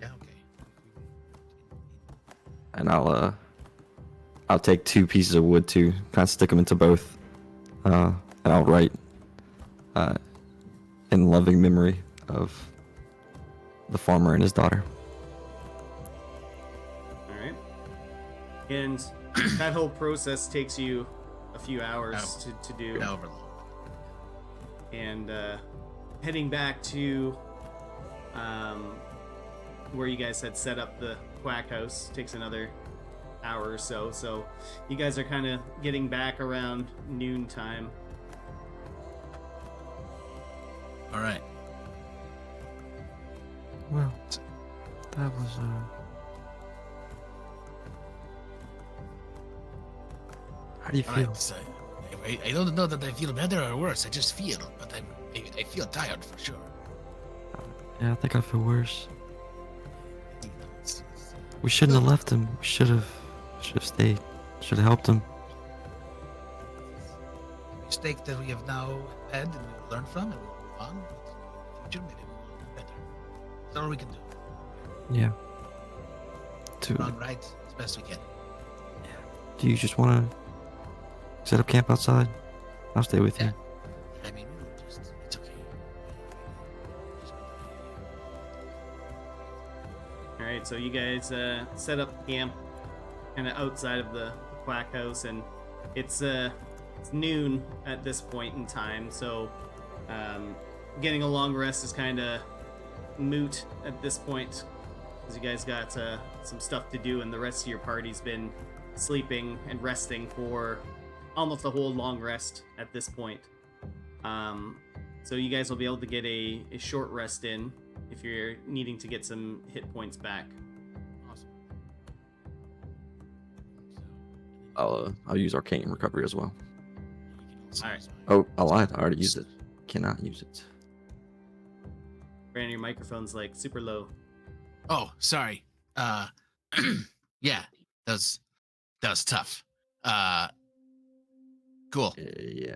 Yeah. Okay. And I'll take 2 pieces of wood too, kind of stick them into both, and I'll write, in loving memory of the farmer and his daughter. All right, and that whole process takes you a few hours to do. Overlord. And heading back to where you guys had set up the quack house takes another hour or so. So you guys are kind of getting back around noon time. All right. Well, that was How do you All feel? right. So, I don't know that I feel better or worse. I just feel, but I feel tired for sure. Yeah, I think I feel worse. We shouldn't have left him. We should have stayed. Should have helped him. Mistake that we have now had and we'll learn from and we'll move on. But in the future, maybe we'll do better. That's all we can do. Yeah. Run right as best we can. Do you just want to set up camp outside? I'll stay with you. I mean, it's okay. All right, so you guys set up camp kind of outside of the quack house, and it's noon at this point in time. So getting a long rest is kind of moot at this point, because you guys got some stuff to do, and the rest of your party's been sleeping and resting for almost a whole long rest at this point. So you guys will be able to get a short rest in if you're needing to get some hit points back. Awesome. I'll use arcane recovery as well. All right. Oh, I lied. I already used it. Cannot use it. Brandon, your microphone's like super low. Oh, sorry. Yeah, that was tough. Cool. Yeah.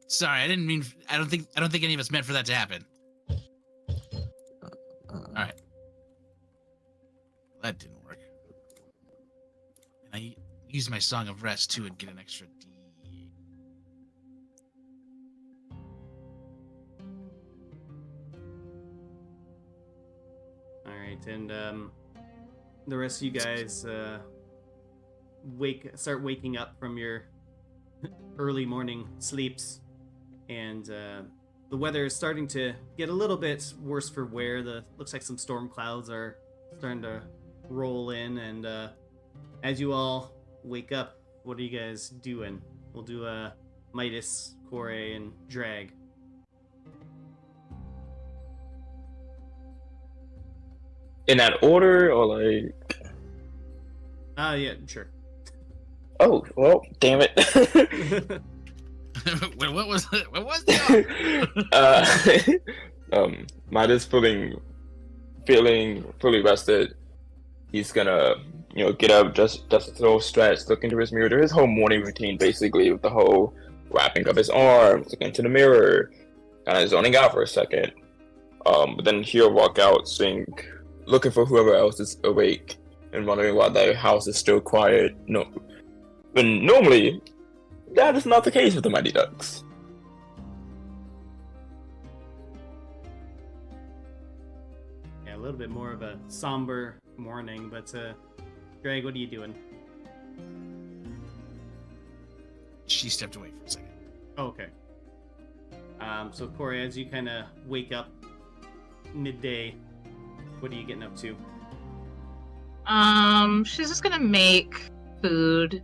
Sorry, I didn't mean. I don't think any of us meant for that to happen. All right. That didn't work. And I used my Song of Rest too and get an extra D. All right, and the rest of you guys start waking up from your early morning sleeps, and the weather is starting to get a little bit worse for wear. Looks like some storm clouds are starting to roll in, and as you all wake up, what are you guys doing? We'll do Midas, Kore, and Drag. In that order, or like? Yeah, sure. Oh well, damn it. Wait, what was the Midas feeling fully rested. He's gonna, get up, just a little stretch, look into his mirror, do his whole morning routine basically, with the whole wrapping up his arms, looking into the mirror, kind of zoning out for a second. But then he'll walk out, looking for whoever else is awake, and wondering why the house is still quiet. No, but normally that is not the case with the Mighty Ducks. Yeah, a little bit more of a somber morning, but Drag, what are you doing? She stepped away for a second. Oh, okay. So Corey, as you kind of wake up midday, what are you getting up to? She's just gonna make food.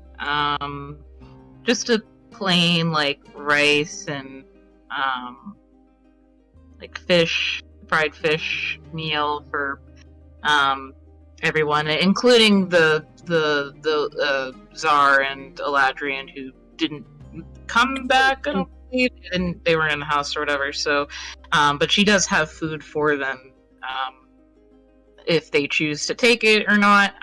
Just a plain like rice and like fried fish meal for everyone, including the Tsar and Eladrian, who didn't come back. I don't believe, and they were in the house or whatever. So, but she does have food for them. If they choose to take it or not.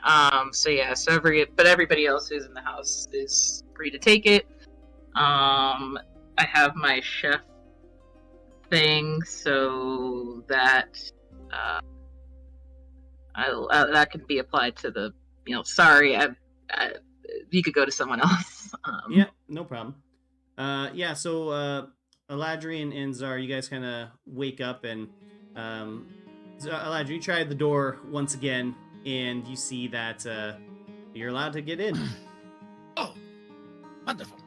So everybody else who's in the house is free to take it. I have my chef thing, so that that can be applied to the. Sorry, you could go to someone else. Yeah, no problem. So Eladrian and Zar, you guys kind of wake up and Eladrian, you tried the door once again, and you see that you're allowed to get in. Oh, wonderful.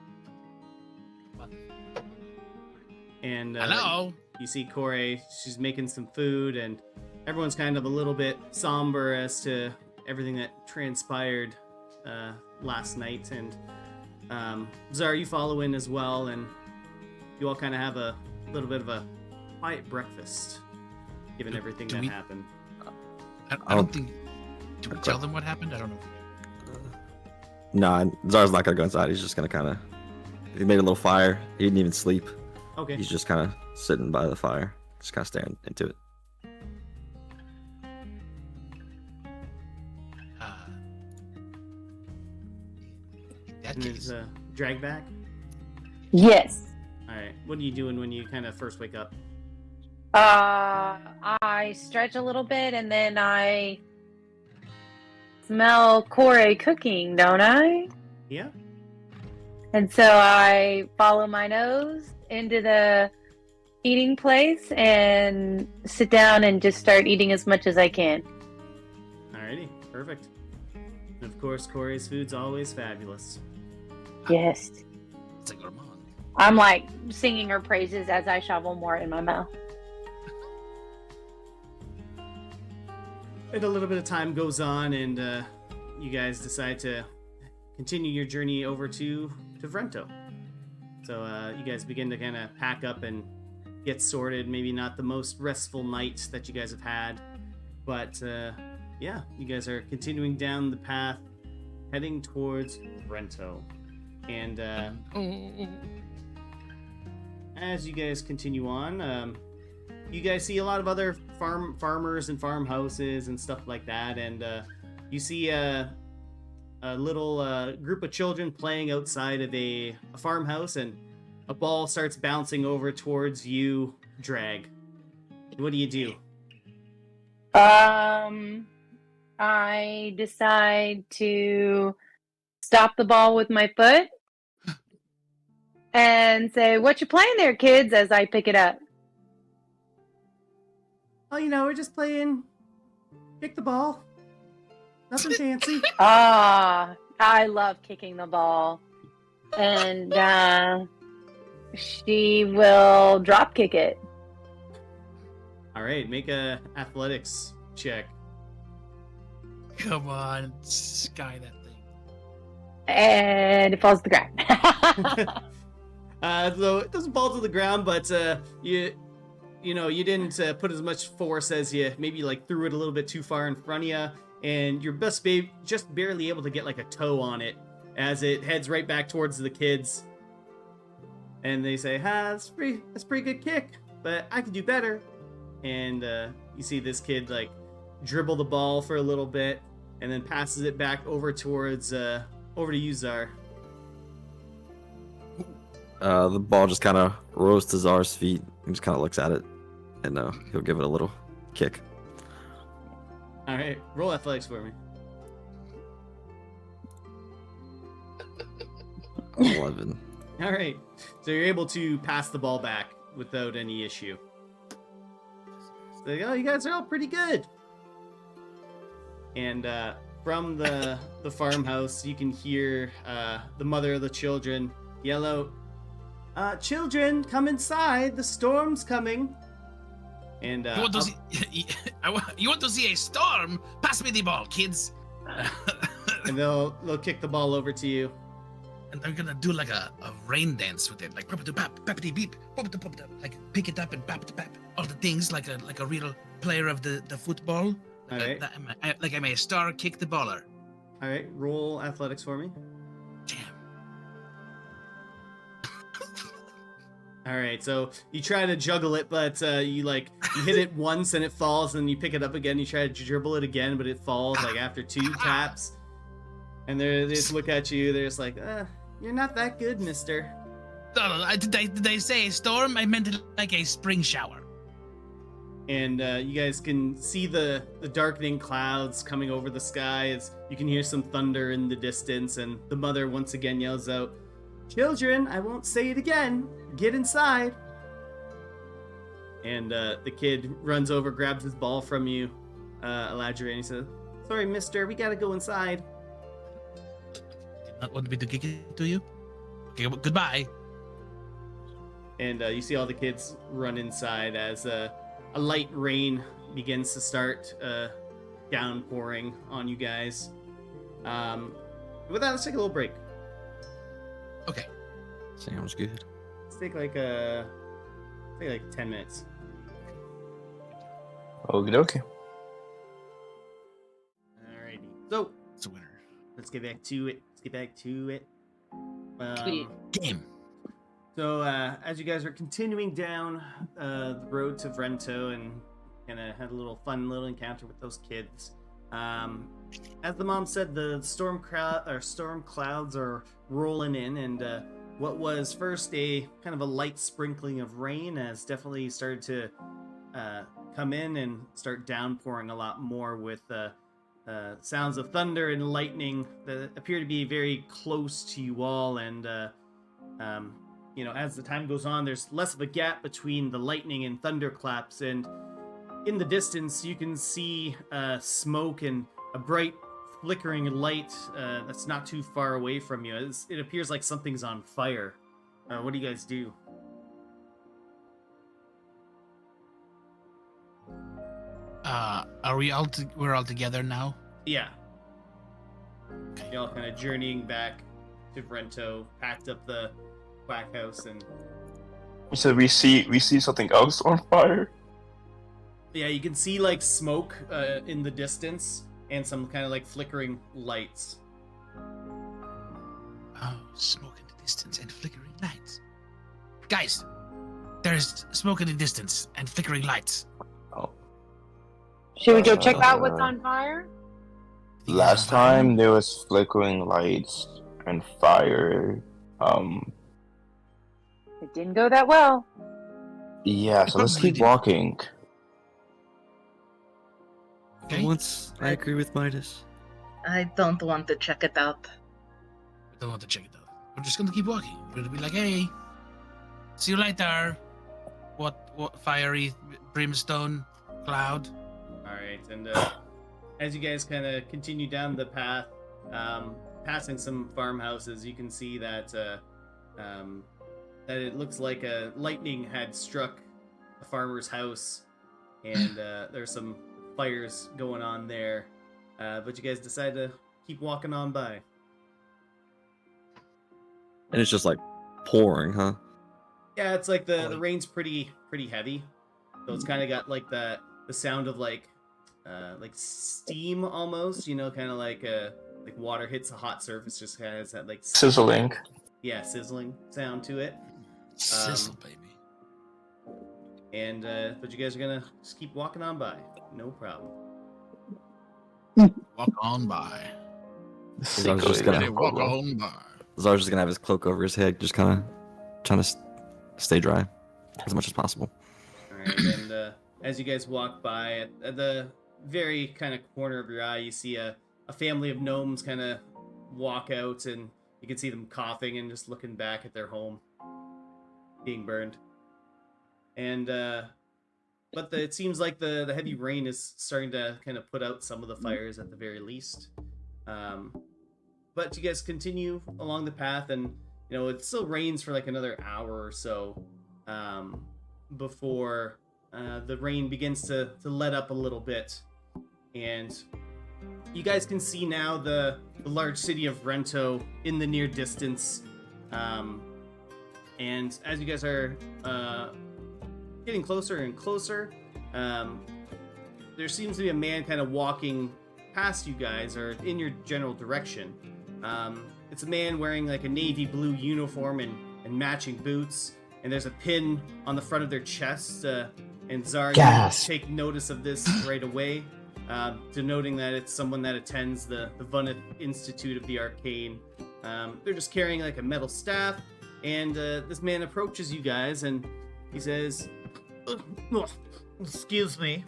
And hello. You see Corey, she's making some food, and everyone's kind of a little bit somber as to everything that transpired last night. And Zar, you follow in as well, and you all kind of have a little bit of a quiet breakfast, given everything that happened. I don't think. Do we tell them what happened? I don't know. Nah, Zar's not gonna go inside. He's just gonna kind of. He made a little fire. He didn't even sleep. Okay. He's just kind of sitting by the fire, just kind of staring into it. That And case. is drag back? Yes. All right. What are you doing when you kind of first wake up? I stretch a little bit and then I smell Corey cooking, don't I? Yeah. And so I follow my nose into the eating place and sit down and just start eating as much as I can. Alrighty. Perfect. And of course, Corey's food's always fabulous. Yes. It's like gourmand. I'm like singing her praises as I shovel more in my mouth. And a little bit of time goes on, and you guys decide to continue your journey over to Vrento. So you guys begin to kind of pack up and get sorted. Maybe not the most restful night that you guys have had, but yeah, you guys are continuing down the path, heading towards Vrento. And as you guys continue on, you guys see a lot of other farmers and farmhouses and stuff like that, and you see a little group of children playing outside of a farmhouse, and a ball starts bouncing over towards you, Drag. What do you do? I decide to stop the ball with my foot and say, "What you playing there, kids?" as I pick it up. Oh, we're just playing kick the ball. Nothing fancy. I love kicking the ball. And she will drop kick it. All right, make a athletics check. Come on, sky that thing. And it falls to the ground. So it doesn't fall to the ground, but you didn't put as much force as you maybe like threw it a little bit too far in front of you, and you're just barely able to get like a toe on it as it heads right back towards the kids. And they say, that's a pretty good kick, but I could do better. And you see this kid like dribble the ball for a little bit and then passes it back over towards over to you, Zar. The ball just kind of rose to Zar's feet and just kind of looks at it, and he'll give it a little kick. All right, roll athletics for me. 11. All right, so you're able to pass the ball back without any issue. So, you guys are all pretty good. And from the farmhouse, you can hear the mother of the children yell out, "Children, come inside! The storm's coming!" And You want to see a storm? Pass me the ball, kids. And they'll kick the ball over to you. And I'm gonna do like a rain dance with it, like pappity beep, like pick it up and pap, all the things like a real player of the football. Like, Alright. I'm a star kick the baller. All right, roll athletics for me. Damn. All right, so you try to juggle it, but you hit it once and it falls, and you pick it up again. You try to dribble it again, but it falls like after 2 taps. And they just look at you. They're just like, "You're not that good, Mister." No, did I say storm? I meant it like a spring shower. And you guys can see the darkening clouds coming over the sky as you can hear some thunder in the distance, and the mother once again yells out, "Children, I won't say it again. Get inside." And the kid runs over, grabs his ball from you, Eladrin, and he says, "Sorry, mister, we gotta go inside." Did not want me to kick it to you? Okay, well, goodbye. And you see all the kids run inside as a light rain begins to start downpouring on you guys. With that, let's take a little break. Okay. Sounds good. Let's take like 10 minutes. Okie dokie. Alrighty. So It's a winner. let's get back to it. Sweet. Game. So as you guys are continuing down the road to Vrento and kind of had a little fun little encounter with those kids, as the mom said, the storm clouds are rolling in, and what was first a kind of a light sprinkling of rain has definitely started to come in and start downpouring a lot more with sounds of thunder and lightning that appear to be very close to you all. And as the time goes on, there's less of a gap between the lightning and thunderclaps, and in the distance you can see smoke and a bright flickering light that's not too far away from you. It appears like something's on fire. What do you guys do? Are we we're all together now? Yeah. You're all kind of journeying back to Vrento, packed up the quack house, and So we see something else on fire. yeah, you can see like smoke in the distance and some kind of like flickering lights. Oh, smoke in the distance and flickering lights. Guys, there's smoke in the distance and flickering lights. Should we go check out what's on fire? Last time there was flickering lights and fire. It didn't go that well. Yeah, so let's Probably keep did. walking. Okay. Once I agree with Midas. I don't want to check it out. I don't want to check it out. We're just gonna keep walking. We're gonna be like, hey, see you later. What fiery brimstone cloud? All right, and as you guys kind of continue down the path, passing some farmhouses, you can see that that it looks like a lightning had struck a farmer's house, and there's some fires going on there. But you guys decide to keep walking on by. And it's just like pouring, huh? Yeah, it's like the rain's pretty heavy, so it's kind of got like the sound of like steam almost, kind of like water hits a hot surface, just kind of has that like Sizzling. yeah, sizzling sound to it. Sizzle, baby. And but you guys are gonna just keep walking on by, no problem. Walk on by. I was just gonna- Walk on by. Zar's just gonna have his cloak over his head, just kind of trying to stay dry as much as possible. All right, and as you guys walk by, at the very kind of corner of your eye, you see a family of gnomes kind of walk out, and you can see them coughing and just looking back at their home being burned. And but it seems like the heavy rain is starting to kind of put out some of the fires at the very least. But you guys continue along the path, and it still rains for like another hour or so before the rain begins to let up a little bit. And you guys can see now the large city of Rento in the near distance. And as you guys are getting closer and closer, there seems to be a man kind of walking past you guys or in your general direction. It's a man wearing like a navy blue uniform and matching boots, and there's a pin on the front of their chest. And Zara, you take notice of this right away, denoting that it's someone that attends the Vunith Institute of the Arcane. They're just carrying like a metal staff, and this man approaches you guys, and he says, Excuse me.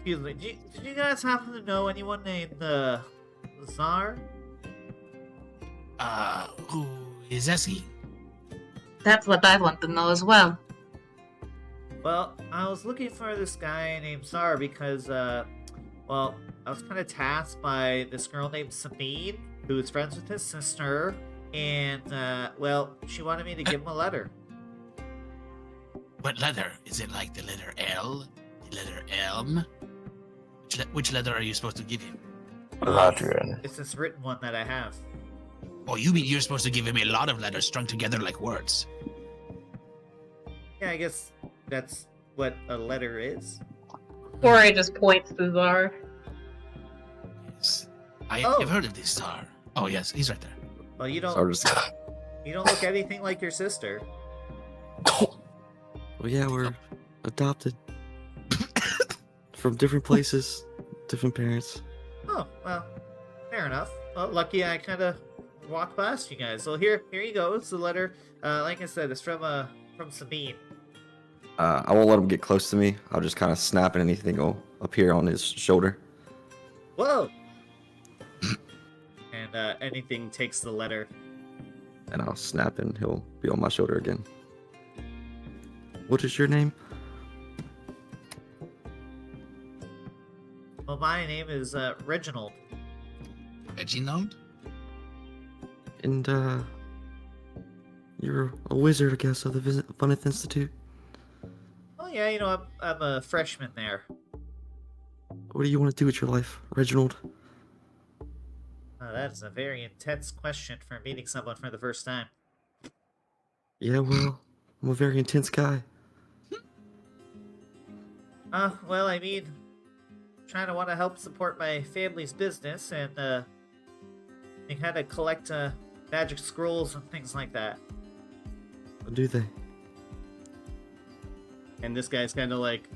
Did you guys happen to know anyone named Czar? Who is Essie? That's what I want to know as well. Well, I was looking for this guy named Czar because, I was kind of tasked by this girl named Sabine, who is friends with his sister, and, she wanted me to give him a letter. What letter? Is it like the letter L? The letter M? Which letter are you supposed to give him? Ladrian. It's this written one that I have. Oh, you mean you're supposed to give him a lot of letters strung together like words? Yeah, I guess that's what a letter is. Corey just points to Zara. Yes. I've heard of this Czar. Oh, yes, he's right there. Well, you don't look anything like your sister. Well, yeah, we're adopted from different places, different parents. Oh, well, fair enough. Well, lucky I kind of walked past you guys. So here you go. It's the letter. Like I said, it's from Sabine. I won't let him get close to me. I'll just kind of snap and anything will appear on his shoulder. Whoa! And anything takes the letter. And I'll snap and he'll be on my shoulder again. What is your name? Well, my name is Reginald. Reginald? And, you're a wizard, I guess, of the Vunith Institute. Oh yeah, I'm a freshman there. What do you want to do with your life, Reginald? That's a very intense question for meeting someone for the first time. Yeah, well, I'm a very intense guy. Well, I mean, trying to want to help support my family's business and, they kind of collect, magic scrolls and things like that. What do they? And this guy's kind of like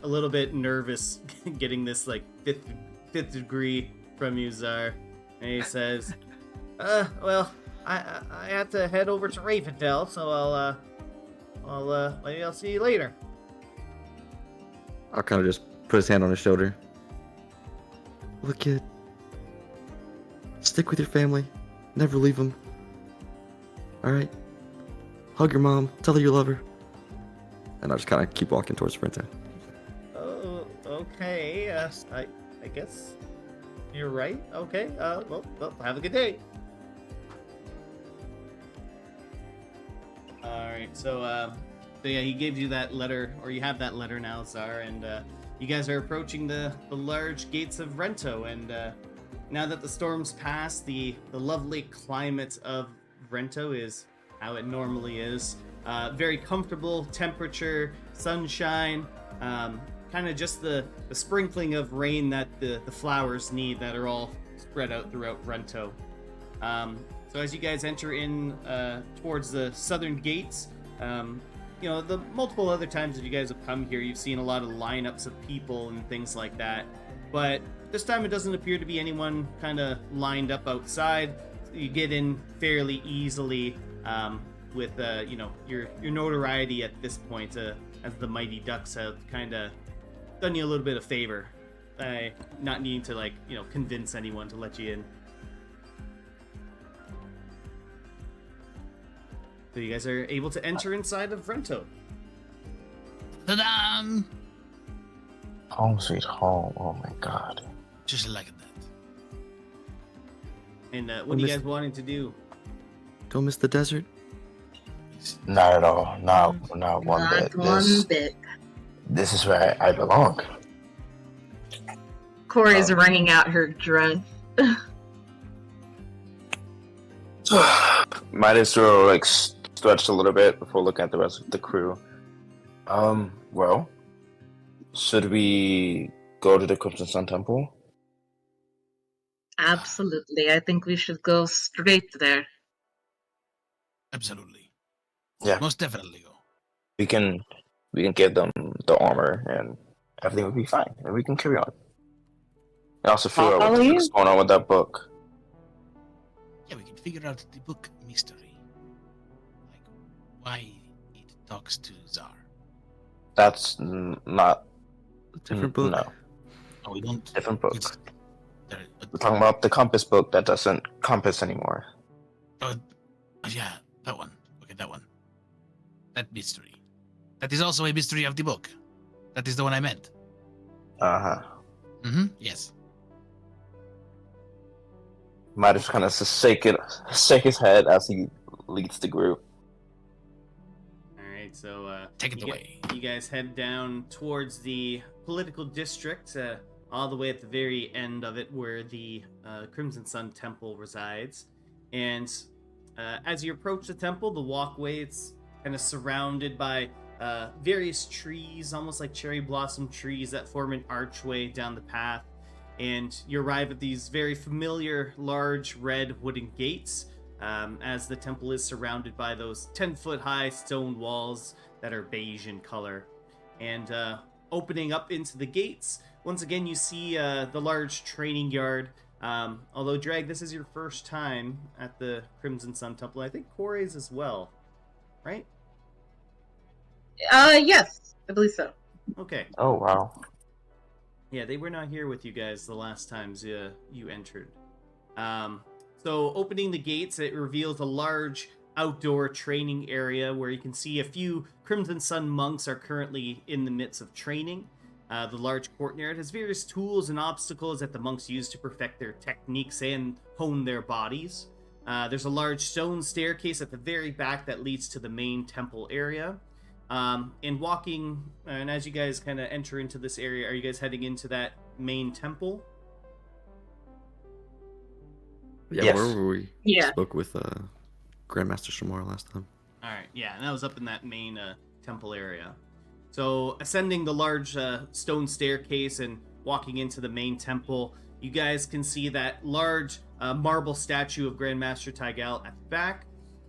a little bit nervous getting this like fifth degree from you, Czar. And he says, well, I have to head over to Ravendell, so maybe I'll see you later. I'll kind of just put his hand on his shoulder. Look, kid. Stick with your family. Never leave them. Alright? Hug your mom. Tell her you love her. And I'll just kind of keep walking towards Brenta. Oh, okay. I guess you're right. Okay. Well, have a good day. All right. So yeah, he gave you that letter, or you have that letter now, Czar, and you guys are approaching the large gates of Rento, and now that the storm's passed, the lovely climate of Rento is how it normally is. Very comfortable temperature, sunshine, kind of just the sprinkling of rain that the flowers need that are all spread out throughout Rento. So as you guys enter in towards the southern gates, the multiple other times that you guys have come here, you've seen a lot of lineups of people and things like that. But this time it doesn't appear to be anyone kind of lined up outside. You get in fairly easily with your notoriety at this point, as the Mighty Ducks have kind of done you a little bit of favor by not needing to convince anyone to let you in. So you guys are able to enter inside of Rento. Ta-da! Home sweet home. Oh my god. Just like that. And what are you guys wanting to do? Don't miss the desert. Not at all. Not one bit. Not one bit. This is where I belong. Corey's wringing out her dress. Midas will like stretch a little bit before looking at the rest of the crew. Well, should we go to the Crimson Sun Temple? Absolutely. I think we should go straight there. Absolutely. Yeah. Most definitely go. We can give them the armor and everything will be fine, and we can carry on. I also figure out what's going on with that book. Yeah, we can figure out the book mystery. Like, why it talks to Czar. That's not A different book. No, Oh, we don't. different book. There, We're talking about the compass book that doesn't compass anymore. Yeah, that one. Okay, that one. That mystery. That is also a mystery of the book. That is the one I meant. Uh-huh. Yes. Midas kind of shake his head as he leads the group. Alright, so Take it away. You guys head down towards the political district, all the way at the very end of it where the Crimson Sun Temple resides. And as you approach the temple, the walkway, it's kind of surrounded by various trees, almost like cherry blossom trees that form an archway down the path. And you arrive at these very familiar large red wooden gates, as the temple is surrounded by those 10-foot high stone walls that are beige in color. And opening up into the gates, once again you see the large training yard. Although, Drag, this is your first time at the Crimson Sun Temple. I think Corey's as well, right? Yes, I believe so. Okay. Oh, wow. Yeah, they were not here with you guys the last times you entered. So opening the gates, it reveals a large outdoor training area where you can see a few Crimson Sun monks are currently in the midst of training. The large courtyard has various tools and obstacles that the monks use to perfect their techniques and hone their bodies. There's a large stone staircase at the very back that leads to the main temple area. And walking, and as you guys kind of enter into this area, are you guys heading into that main temple? Yeah, Yes. where were we? Yeah. Spoke with Grandmaster Shamar last time. All right, yeah, and that was up in that main temple area. So ascending the large stone staircase and walking into the main temple, you guys can see that large marble statue of Grandmaster Tygal at the back.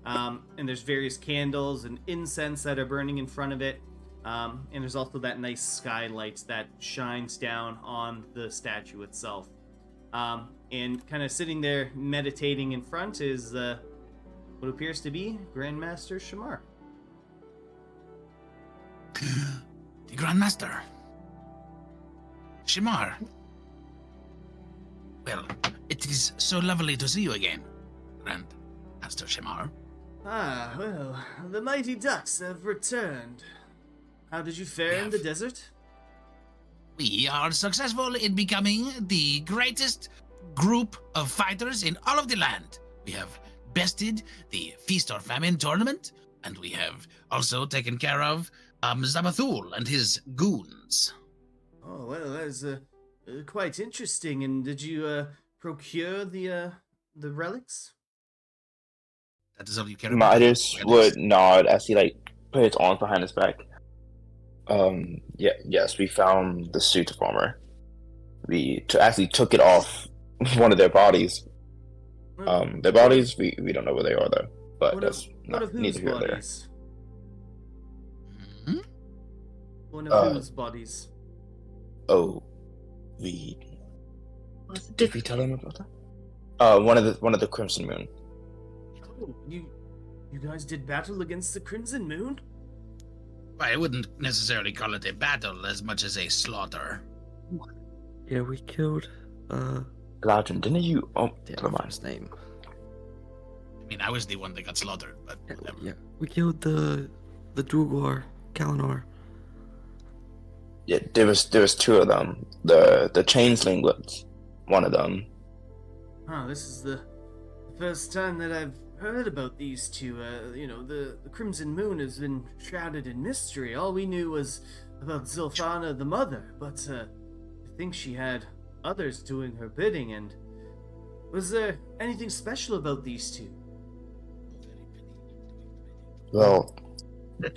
And there's various candles and incense that are burning in front of it. And there's also that nice skylight that shines down on the statue itself. And kind of sitting there meditating in front is what appears to be Grandmaster Shamar. The Grandmaster. Shamar. Well, it is so lovely to see you again, Grandmaster Shamar. Ah, well, the mighty ducks have returned. How did you fare in the desert? We are successful in becoming the greatest group of fighters in all of the land. We have bested the Feast or Famine tournament, and we have also taken care of Zabathul and his goons. Oh, well, that's quite interesting. And did you procure the relics? That is all you care about. Midas would nod as he put his arms behind his back. Yes, we found the suit of armor. We actually took it off one of their bodies. Their bodies, we don't know where they are though. But that's not neither here nor there. Hmm? One of whose bodies? Oh, did we tell them about that? One of the Crimson Moon. Oh, you guys did battle against the Crimson Moon? I wouldn't necessarily call it a battle as much as a slaughter. Yeah, we killed Loudon, didn't you? Oh, damn, never I forgot mind. his name. I mean, I was the one that got slaughtered, but whatever. Yeah, we killed the Drugor, Kalinor. Yeah, there was two of them. The Changelinglets, one of them. Oh, this is the first time that I've heard about these two. The Crimson Moon has been shrouded in mystery. All we knew was about Zilphana the Mother, but I think she had others doing her bidding, and was there anything special about these two? Well,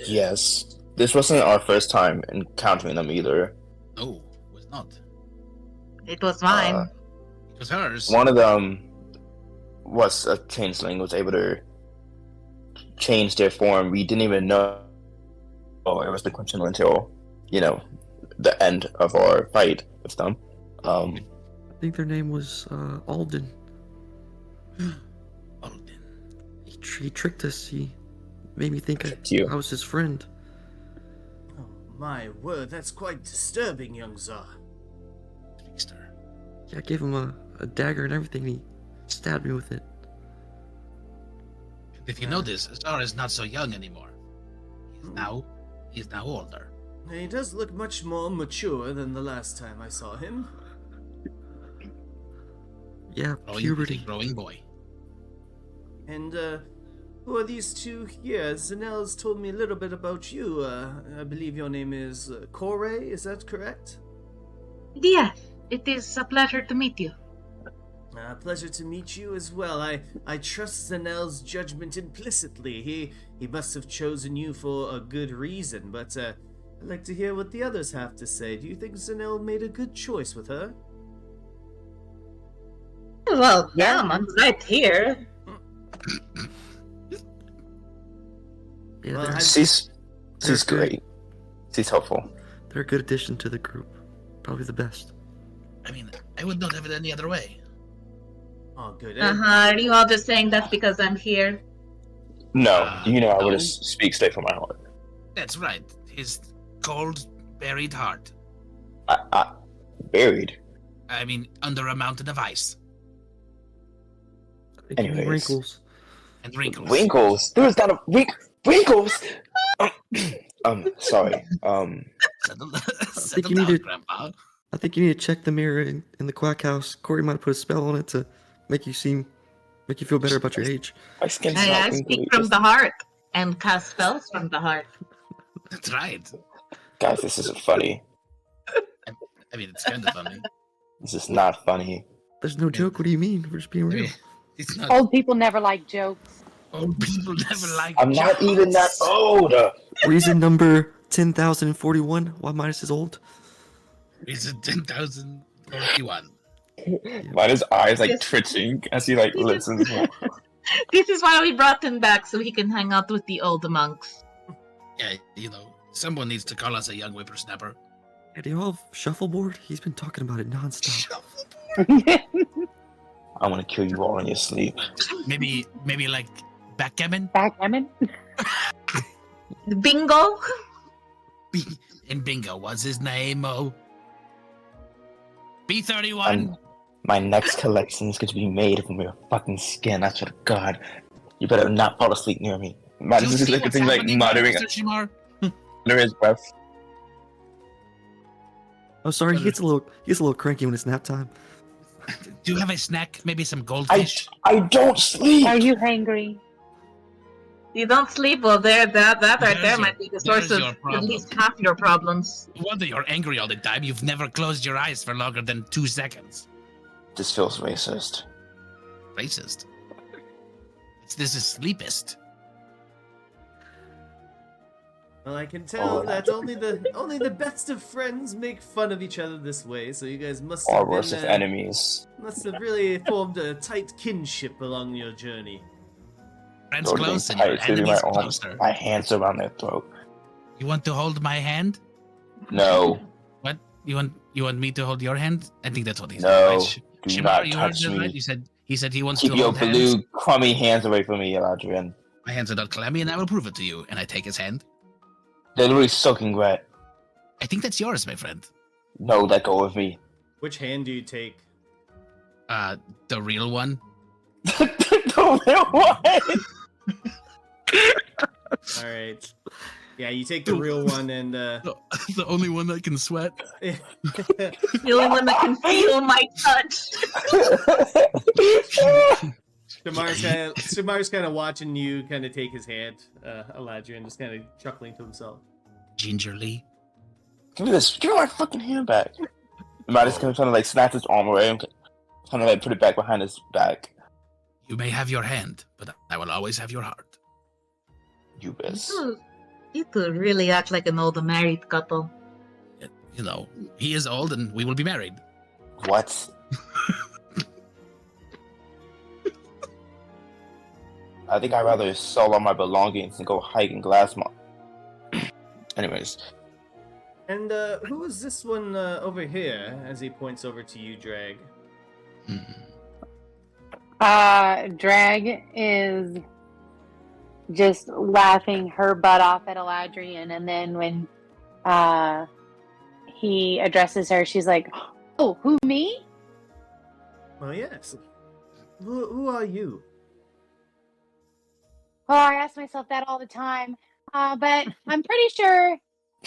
yes. This wasn't our first time encountering them either. No, it was not. It was mine. It was hers. One of them was a changeling, was able to change their form. We didn't even know it was the Quinton until, the end of our fight with them. I think their name was Alden. Alden. He tricked us. He made me think you. I was his friend. Oh, my word, that's quite disturbing, young Tsar. Trickster. Yeah, I gave him a dagger and everything. He stabbed me with it. If you notice, Tsar is not so young anymore. He's now older. He does look much more mature than the last time I saw him. Yeah, puberty. Growing boy. And, who are these two here? Zanel's told me a little bit about you. I believe your name is Kore, is that correct? Yes, it is a pleasure to meet you. Pleasure to meet you as well. I trust Zanel's judgment implicitly. He must have chosen you for a good reason, but I'd like to hear what the others have to say. Do you think Zanel made a good choice with her? Well, yeah, I'm right here. Yeah, Well, She's they're great. She's helpful. they're a good addition to the group. Probably the best. I mean, I would not have it any other way. Oh, good. Are you all just saying that's because I'm here? No, I would no. have speak straight from my heart. That's right. His cold, buried heart. I buried. I mean, under a mountain of ice I think you mean Anyways. wrinkles. and wrinkles. Winkles. There was not a Winkles. Sorry. Settle you down, need to- Grandpa. I think you need to check the mirror in the quack house. Corey might have put a spell on it to make you feel better about your age. My skin's I not speak wrinkly. from the heart and cast spells from the heart. That's right. Guys, this isn't funny. I mean, it's kind of funny. This is not funny. There's no joke. What do you mean? We're just being I real. mean, it's not. Old people never like jokes. Old people never like. I'm not even that old. Reason number 10,041. Why Midas is old? Reason 10,041. Mine his eyes like Yes. twitching as he like listens. This is why we brought him back, so he can hang out with the old monks. Yeah, someone needs to call us a young whippersnapper. Yeah, do you all have shuffleboard? He's been talking about it nonstop. I'm gonna kill you all in your sleep. Maybe like backgammon. Backgammon? Bingo? And Bingo was his name. Oh, B31. My next collection is going to be made from your fucking skin. I swear to God. You better not fall asleep near me. Man, You this is see like a what's thing like happening, muttering Mr. Shimar? under his breath. Oh, sorry. He gets a little cranky when it's nap time. Do you have a snack? Maybe some goldfish? I don't sleep. Are you hangry? You don't sleep? Well, that right There's there your- might be the source there's of your at problem. least half your problems. No wonder you're angry all the time. You've never closed your eyes for longer than 2 seconds. This feels racist. Racist. This is sleepist. Well, I can tell Oh. that only the best of friends make fun of each other this way. So you guys must Or have worse, been, if enemies. must have really formed a tight kinship along your journey. Friends Holding close and your tight, squeezing enemies my arm, closer. my hands around their throat. You want to hold my hand? No, What? You want me to hold your hand? I think that's what he said. No, right? do Shimar, not you heard touch that me. right? He said he wants keep to your hold hands. blue, crummy hands away from me, Adrian. My hands are not clammy, and I will prove it to you. And I take his hand. They're literally soaking wet. I think that's yours, my friend. No, let go of me. Which hand do you take? The real one. The one. All right. Yeah, you take the real one, and The only one that can sweat. The only one that can feel my touch. Shamar's kind of watching you kind of take his hand, Eladrian, just kind of chuckling to himself. Gingerly. Give me this. Give me my fucking hand back. Midas kind of like snatch his arm away and kind of like put it back behind his back. You may have your hand, but I will always have your heart. You best. You two really act like an old married couple. You know, he is old and we will be married. What? I think I'd rather sell all my belongings and go hike in Glassmont. Anyways. And who is this one over here? As he points over to you, Drag. Drag is just laughing her butt off at Eladrian, and then when he addresses her, she's like, "Oh, who, me?" Well, yes. Who are you? Oh, I ask myself that all the time, but I'm pretty sure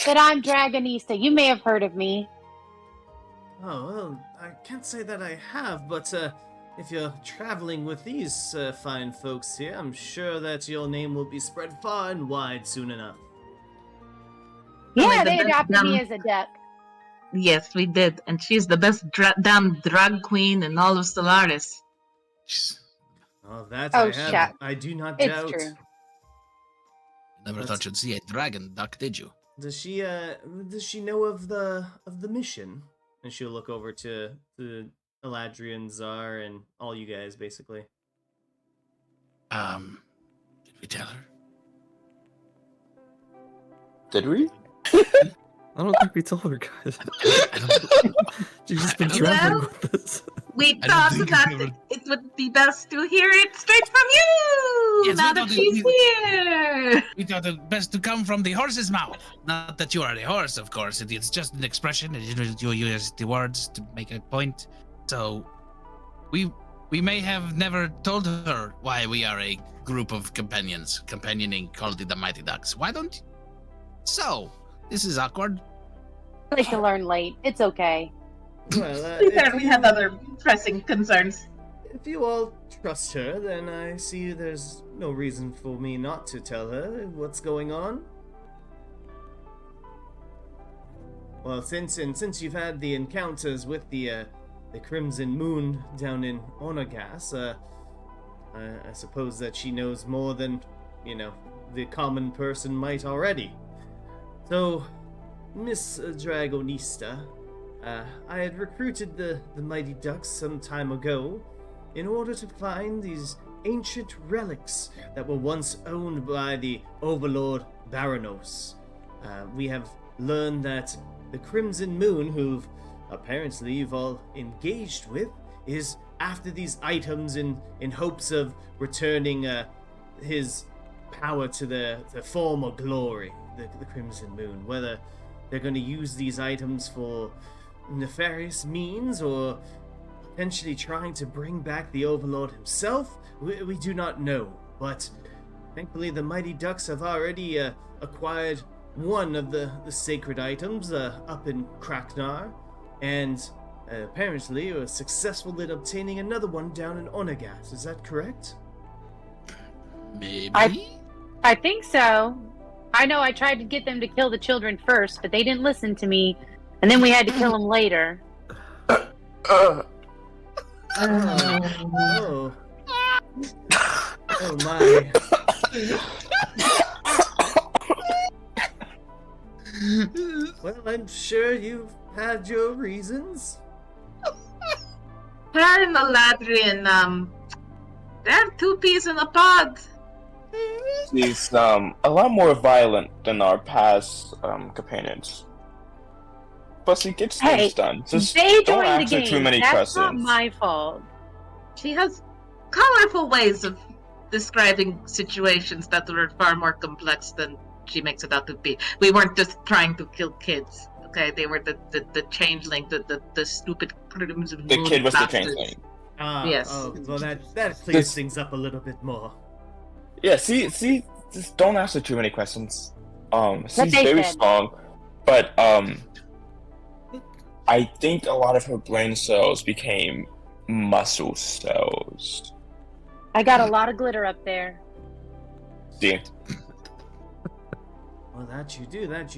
that I'm Dragonista. You may have heard of me. Oh, well, I can't say that I have, but if you're traveling with these fine folks here, I'm sure that your name will be spread far and wide soon enough. Yeah, they adopted me as a duck. Yes, we did, and she's the best damn drag queen in all of Stellaris. Oh, that Oh, I have. shut. I do not It's doubt. true. Never thought you'd see a dragon duck, did you? Does she know of the mission? And she'll look over to Eladrian, Czar, and all you guys, basically. Did we tell her? Did we? I don't think we told her, guys. She's just been Well, traveling with us. We I don't thought think that we ever- it would be best to hear it straight from you, Yes, now we that thought she's here. We thought it best to come from the horse's mouth. Not that you are a horse, of course. It's just an expression. You use the words to make a point. So, we may have never told her why we are a group of companions, companioning called the Mighty Ducks. Why don't? So, this is awkward. I like to learn late. It's okay. Well, We apparently have other pressing concerns. if you all trust her, then I see there's no reason for me not to tell her what's going on. Well, since you've had the encounters with the Crimson Moon down in Onagas, I suppose that she knows more than, the common person might already. So, Miss Dragonista, I had recruited the Mighty Ducks some time ago in order to find these ancient relics that were once owned by the Overlord BARANOS. We have learned that the Crimson Moon, who apparently you've all engaged with, is after these items in hopes of returning his power to the former glory, the Crimson Moon. Whether they're going to use these items for nefarious means or potentially trying to bring back the Overlord himself, we do not know. But thankfully the Mighty Ducks have already acquired one of the sacred items up in Kraknar, and apparently were successful in obtaining another one down in Onagas. Is that correct? Maybe. I think so. I know I tried to get them to kill the children first, but they didn't listen to me, and then we had to kill them later. Oh. Oh my. Well, I'm sure you've had your reasons. Her and Eladrian, they're two peas in a pod. She's a lot more violent than our past companions. But she gets things done. Just They don't joined the ask her game. too many That's questions. not my fault. She has colorful ways of describing situations that are far more complex than she makes it out to be. We weren't just trying to kill kids, okay? They were the changeling, the stupid crimson The moon kid was the bastards. changeling. Yes. Oh, well, that clears things up a little bit more. Yeah, see, just don't ask her too many questions. She's they very said. strong, but I think a lot of her brain cells became muscle cells. I got a lot of glitter up there. See, Well, that you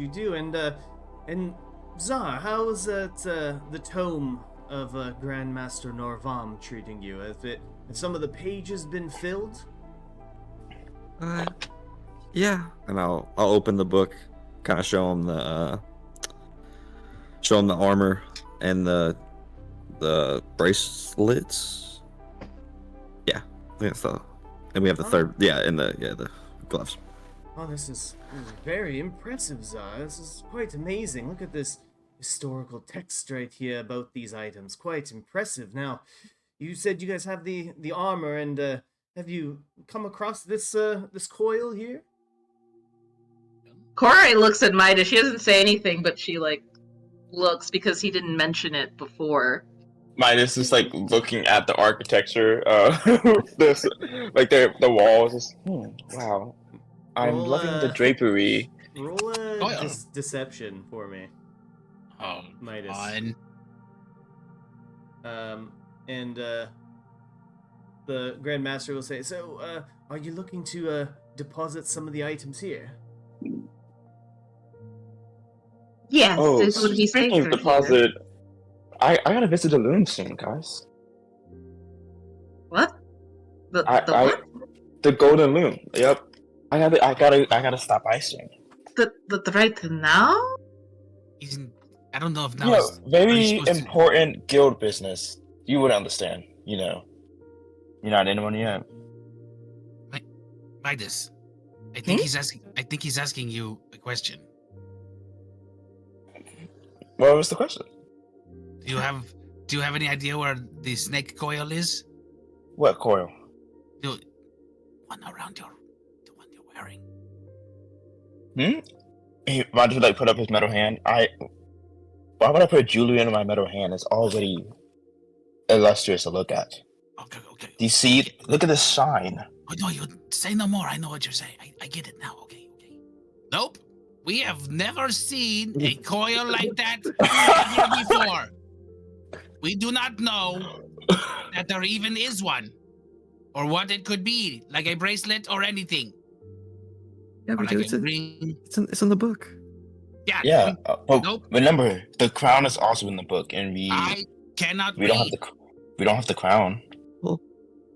do, and Czar, how is that the tome of Grandmaster Norvom treating you? Have some of the pages been filled? Yeah. And I'll open the book, kind of show him the armor and the bracelets. Yeah, I think that's the. And we have the third. Yeah, and the gloves. Oh, this is very impressive, Czar. This is quite amazing. Look at this historical text right here about these items. Quite impressive. Now, you said you guys have the armor, and have you come across this this coil here? Korai looks at Midas. She doesn't say anything, but she like looks because he didn't mention it before. Midas is like looking at the architecture, this, like the walls. Just, wow, I'm loving the drapery. Roll a deception for me. Oh, Midas. fine. And the Grandmaster will say, so, are you looking to deposit some of the items here? Yes, Oh, this would be speaking safer of deposit, I gotta visit the loom soon, guys. What? The what? The golden loom. Yep. I gotta stop by soon. The right now? I don't know if now. Yeah, Is, very important guild business. You would understand. You know. You're not anyone yet. Midas, I think he's asking. I think he's asking you a question. What was the question? Do you have any idea where the snake coil is? What coil? The one around the one you're wearing. Hey, why did you like put up his metal hand? Why would I put jewelry in my metal hand? It's already illustrious to look at. Okay. Do you see? Look at this shine. Oh no, you say no more. I know what you're saying. I get it now. Okay. Nope. We have never seen a coil like that ever before. We do not know that there even is one, or what it could be, like a bracelet or anything. Yeah, or we like do. a ring. It's in the book. Yeah. Yeah. But Nope. remember, the crown is also in the book, and I cannot we read. don't have the crown. Well,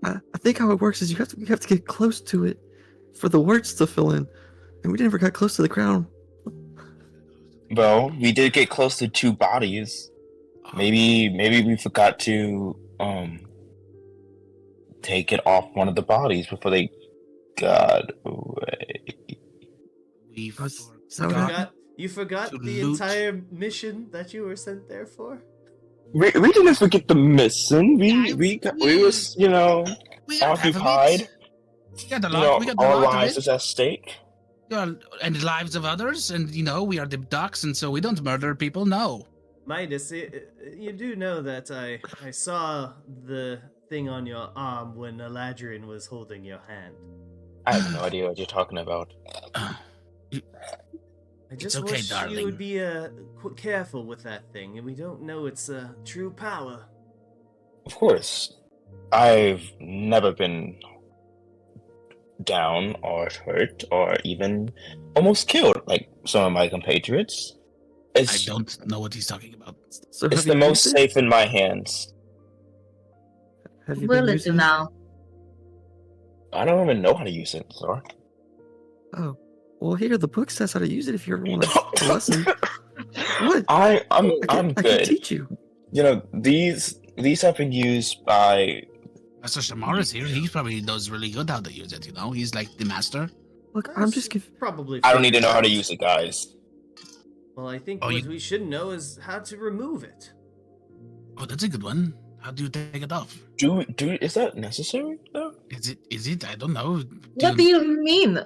I think how it works is you have to get close to it for the words to fill in, and we never got close to the crown. Well, we did get close to two bodies. Maybe we forgot to take it off one of the bodies before they got away. We You forgot the loot. entire mission that you were sent there for? We didn't forget the mission. We was occupied. We got the lot. We got the our lot lives of is at stake. and the lives of others, and we are the ducks, and so we don't murder people. No. Midas, you do know that I saw the thing on your arm when Eladrin was holding your hand. I have no idea what you're talking about. I just okay, wish darling. you would be careful with that thing, and we don't know its true power. Of course, I've never been down or hurt or even almost killed like some of my compatriots. I don't know what he's talking about. So It's the most safe in my hands. Will it do now? I don't even know how to use it, sorry. Oh, well, here the book says how to use it if you ever want a lesson. What? I'm I good. can teach you. You know, these have been used by. Master Shamara's here. He probably knows really good how to use it. He's like the master. Look, I'm just probably. I don't need to know how to use it, guys. Well, I think what we should know is how to remove it. Oh, that's a good one. How do you take it off? Is that necessary though? Is it? I don't know. What do you mean?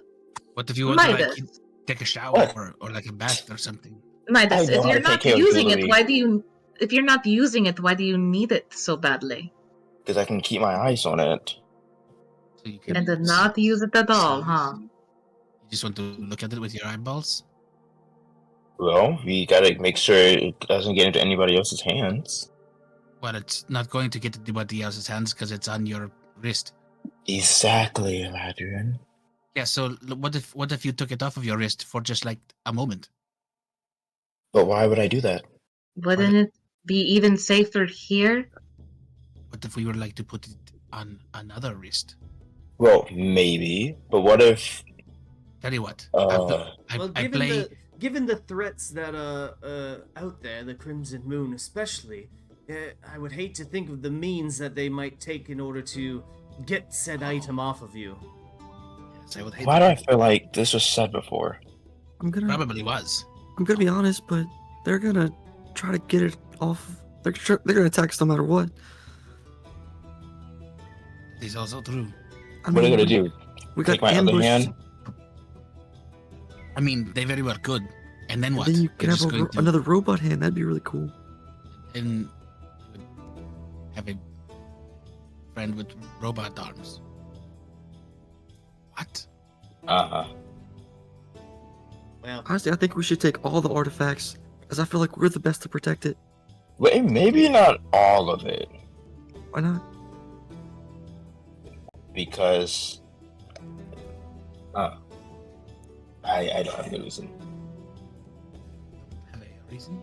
What if you want to Midas. take a shower or like a bath or something? Midas, I know if how you're to take not care of using it, jewelry. if you're not using it, why do you need it so badly? Because I can keep my eyes on it. So you can, And then not use it at all, huh? You just want to look at it with your eyeballs? Well, we gotta make sure it doesn't get into anybody else's hands. Well, it's not going to get into anybody else's hands because it's on your wrist. Exactly, Eladrin. Yeah. So what if you took it off of your wrist for just like a moment? But why would I do that? Wouldn't it be even safer here? What if we were like to put it on another wrist? Well, maybe. But what if? Tell you what, Well, I play. given the threats that are out there, the Crimson Moon especially, I would hate to think of the means that they might take in order to get said item off of you. Yes, I would hate Why do that. I feel like this was said before? I'm gonna Probably was. I'm gonna be honest, but they're gonna try to get it off. They're gonna attack us no matter what. This is also true. I What are mean, they gonna do? We got Take my other ambushed. hand? I mean, they very well could. And then And what? then you We're can have just going to- another robot hand. That'd be really cool. And have a friend with robot arms. What? Uh-huh. Well, Honestly, I think we should take all the artifacts, as I feel like we're the best to protect it. Wait, maybe not all of it, Why not? because I don't have a good reason. Have a reason?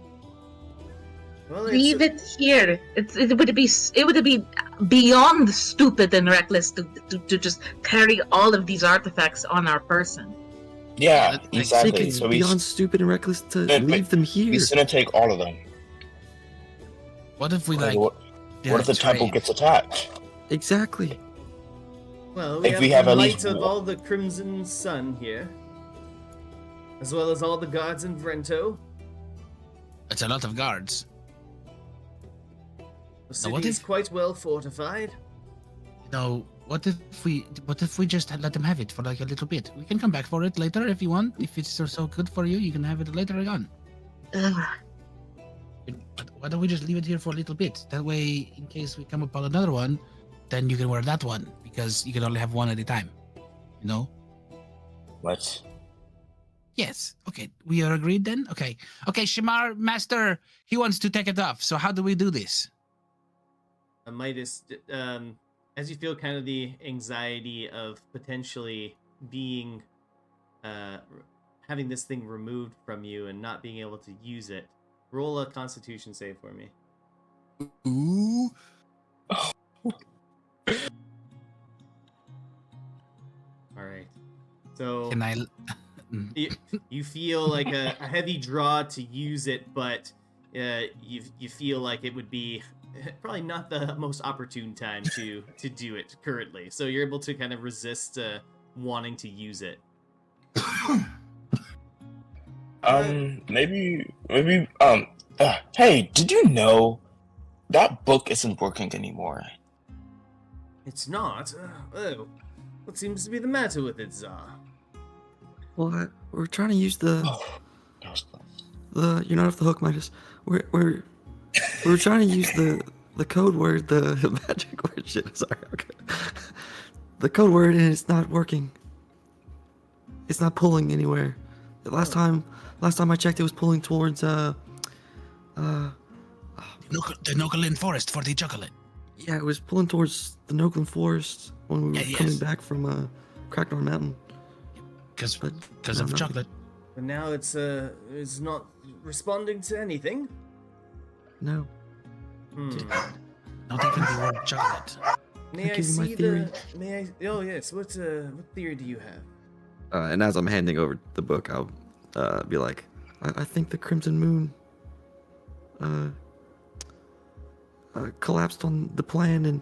well, Leave it here. It would be beyond stupid and reckless to just carry all of these artifacts on our person. Yeah, that's like I exactly. think it's So beyond stupid and reckless to But- leave them here. we shouldn't take all of them. What if we Like, like? what if the temple trade? gets attacked? Exactly. Well, If we have the at might least of one- all the Crimson Sun here, as well as all the guards in Vrento. It's a lot of guards. The city what is if- quite well fortified. No. What if we just let them have it for like a little bit? We can come back for it later if you want. If it's so good for you, you can have it later on. Ugh. But why don't we just leave it here for a little bit? That way, in case we come upon another one, then you can wear that one because you can only have one at a time. You know? What? Yes. Okay. We are agreed then. Okay. Okay. Shamar Master, he wants to take it off. So how do we do this? Midas, as you feel kind of the anxiety of potentially being, having this thing removed from you and not being able to use it, roll a Constitution save for me. Ooh. All right. So Can I? you feel like a heavy draw to use it, but you feel like it would be probably not the most opportune time to do it currently. So you're able to kind of resist wanting to use it. Maybe, hey, did you know that book isn't working anymore? It's not. Oh, what seems to be the matter with it, Zah? Well, we're trying to use the That was close. you're not off the hook, Midas. We're trying to use the code word, the magic word. Shit, sorry. Okay. The code word, and it's not working. It's not pulling anywhere. The last time I checked, it was pulling towards The Nogalan Forest for the chocolate. yeah, it was pulling towards the Nogalan Forest when we were Yeah, coming yes. back from Crackdoor Mountain. Because But of no. chocolate. But now it's not responding to anything. No. Not even the word chocolate. May I give you my see theory? May I? Oh yes. What theory do you have? And as I'm handing over the book, I'll be like, I think the Crimson Moon collapsed on the plan, and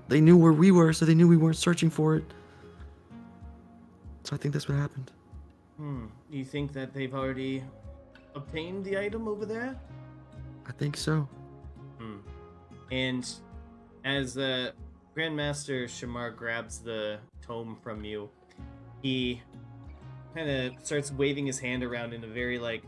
they knew where we were, so they knew we weren't searching for it. So I think that's what happened. Do you think that they've already obtained the item over there? I think so. And as Grandmaster Shamar grabs the tome from you, he kind of starts waving his hand around in a very like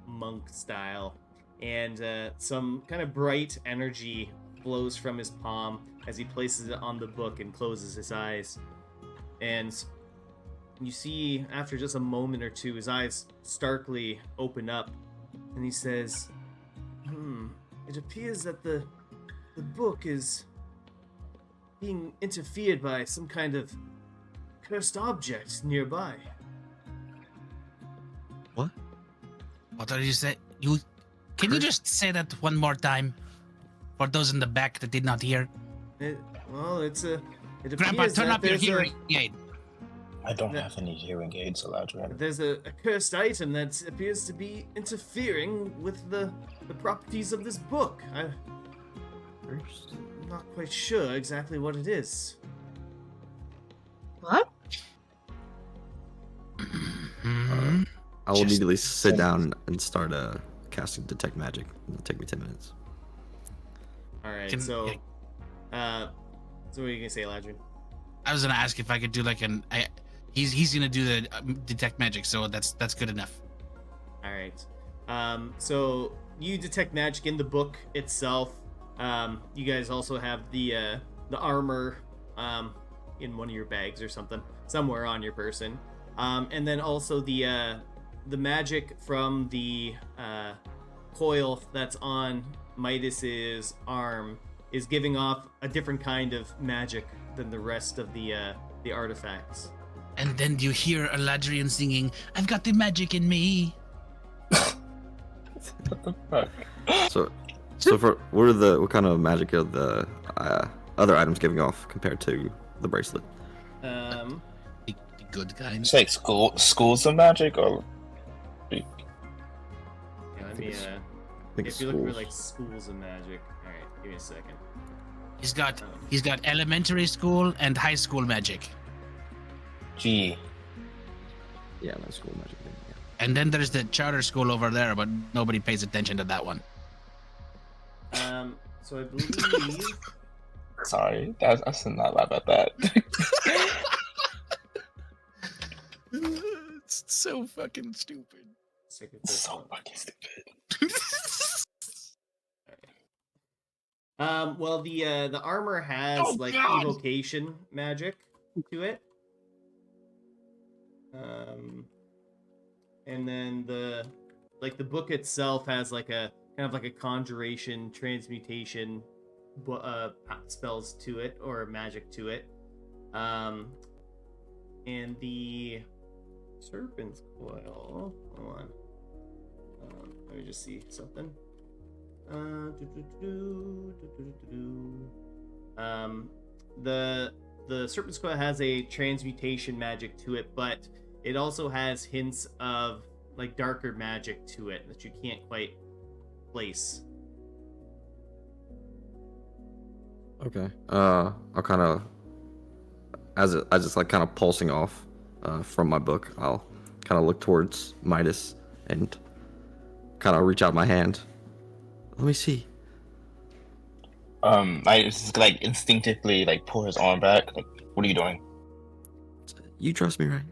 monk style, and some kind of bright energy flows from his palm as he places it on the book and closes his eyes. And you see, after just a moment or two, his eyes starkly open up, and he says, it appears that the book is being interfered by some kind of cursed object nearby. What? What are you saying? Can you just say that one more time for those in the back that did not hear? It Grandpa, appears turn that up your there's hearing aid. I don't have any hearing aids, Eladrin. There's a cursed item that appears to be interfering with the properties of this book. I'm not quite sure exactly what it is. What? Mhm. I will Just- immediately sit down and start casting detect magic. It'll take me 10 minutes. All right, Can- so yeah. so what are you gonna say, Ladrin? I was gonna ask if I could do like he's gonna do the detect magic, so that's good enough. All right. So you detect magic in the book itself. You guys also have the armor in one of your bags or something, somewhere on your person. And then also the magic from the coil that's on Midas's arm is giving off a different kind of magic than the rest of the artifacts. And then you hear Eladrian singing, "I've got the magic in me." What the fuck? So for what kind of magic are the other items giving off compared to the bracelet? The good kind. It's like schools of magic, or Yeah, let me, I think if you're looking for schools. like schools of magic. All right, give me a second. He's got elementary school and high school magic. gee. Yeah, no school magic thing. Yeah. And then there's the charter school over there, but nobody pays attention to that one. So I believe Sorry, I should not laugh at that. It's so fucking stupid. second first So one. fucking stupid. Well, the armor has Oh, like God! evocation magic to it. And then the book itself has like a kind of like a conjuration, transmutation spells to it, or magic to it. And the serpent's coil. Hold on. Let me just see something. The serpent's coil has a transmutation magic to it, but it also has hints of like darker magic to it that you can't quite place. Okay. I'll kind of, as it's like kind of pulsing off from my book, I'll kind of look towards Midas and kind of reach out my hand. Let me see. I just like instinctively like pull his arm back. Like, what are you doing? You trust me, right?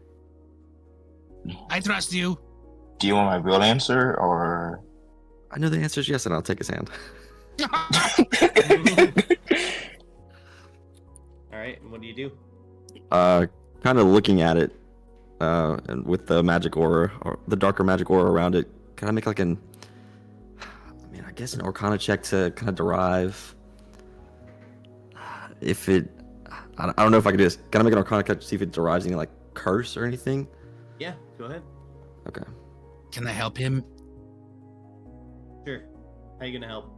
I trust you. Do you want my real answer, or? I know the answer is yes, and I'll take his hand. All right, and what do you do? Kind of looking at it, and with the magic aura, or the darker magic aura around it, can I make like I guess an Arcana check to kind of derive if it. I don't know if I can do this. Can I make an Arcana check to see if it derives any like curse or anything? Yeah, go ahead. Okay. Can I help him? Sure. How you gonna help?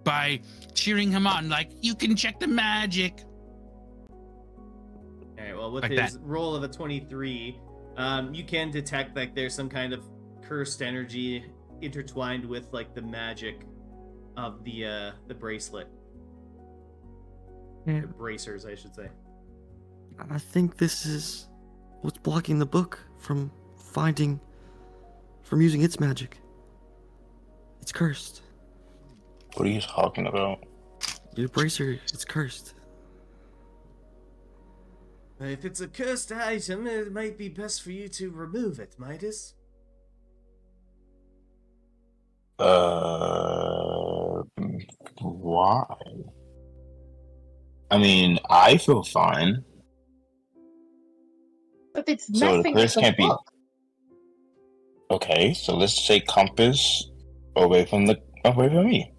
By cheering him on, like, you can check the magic. All right. Well, with Like his roll of a 23, you can detect like there's some kind of cursed energy intertwined with like the magic of the bracelet. Yeah. The bracers, I should say. I think this is what's blocking the book from using its magic. It's cursed. What are you talking about? Your bracer, it's cursed. If it's a cursed item, it might be best for you to remove it, Midas. Why? I mean, I feel fine. But it's So the messing curse with the can't be. book. Okay, so let's take compass away from me.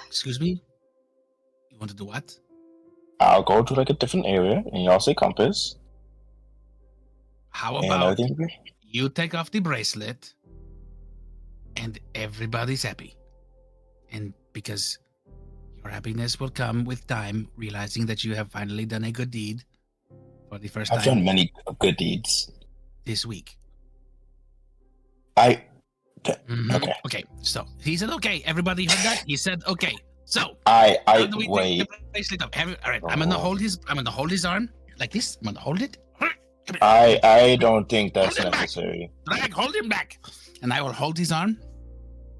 Excuse me? You want to do what? I'll go to like a different area, and y'all say compass. How And about everything. you take off the bracelet and everybody's happy? And because your happiness will come with time, realizing that you have finally done a good deed for the first I've time done many good deeds. this week. I. Okay. Okay. So he said, okay. Everybody heard that? He said, okay. So how do we wait. take the bracelet off? All right. I'm gonna hold his arm like this. I'm gonna hold it. I don't think that's Hold him back. necessary. Hold him back. And I will hold his arm.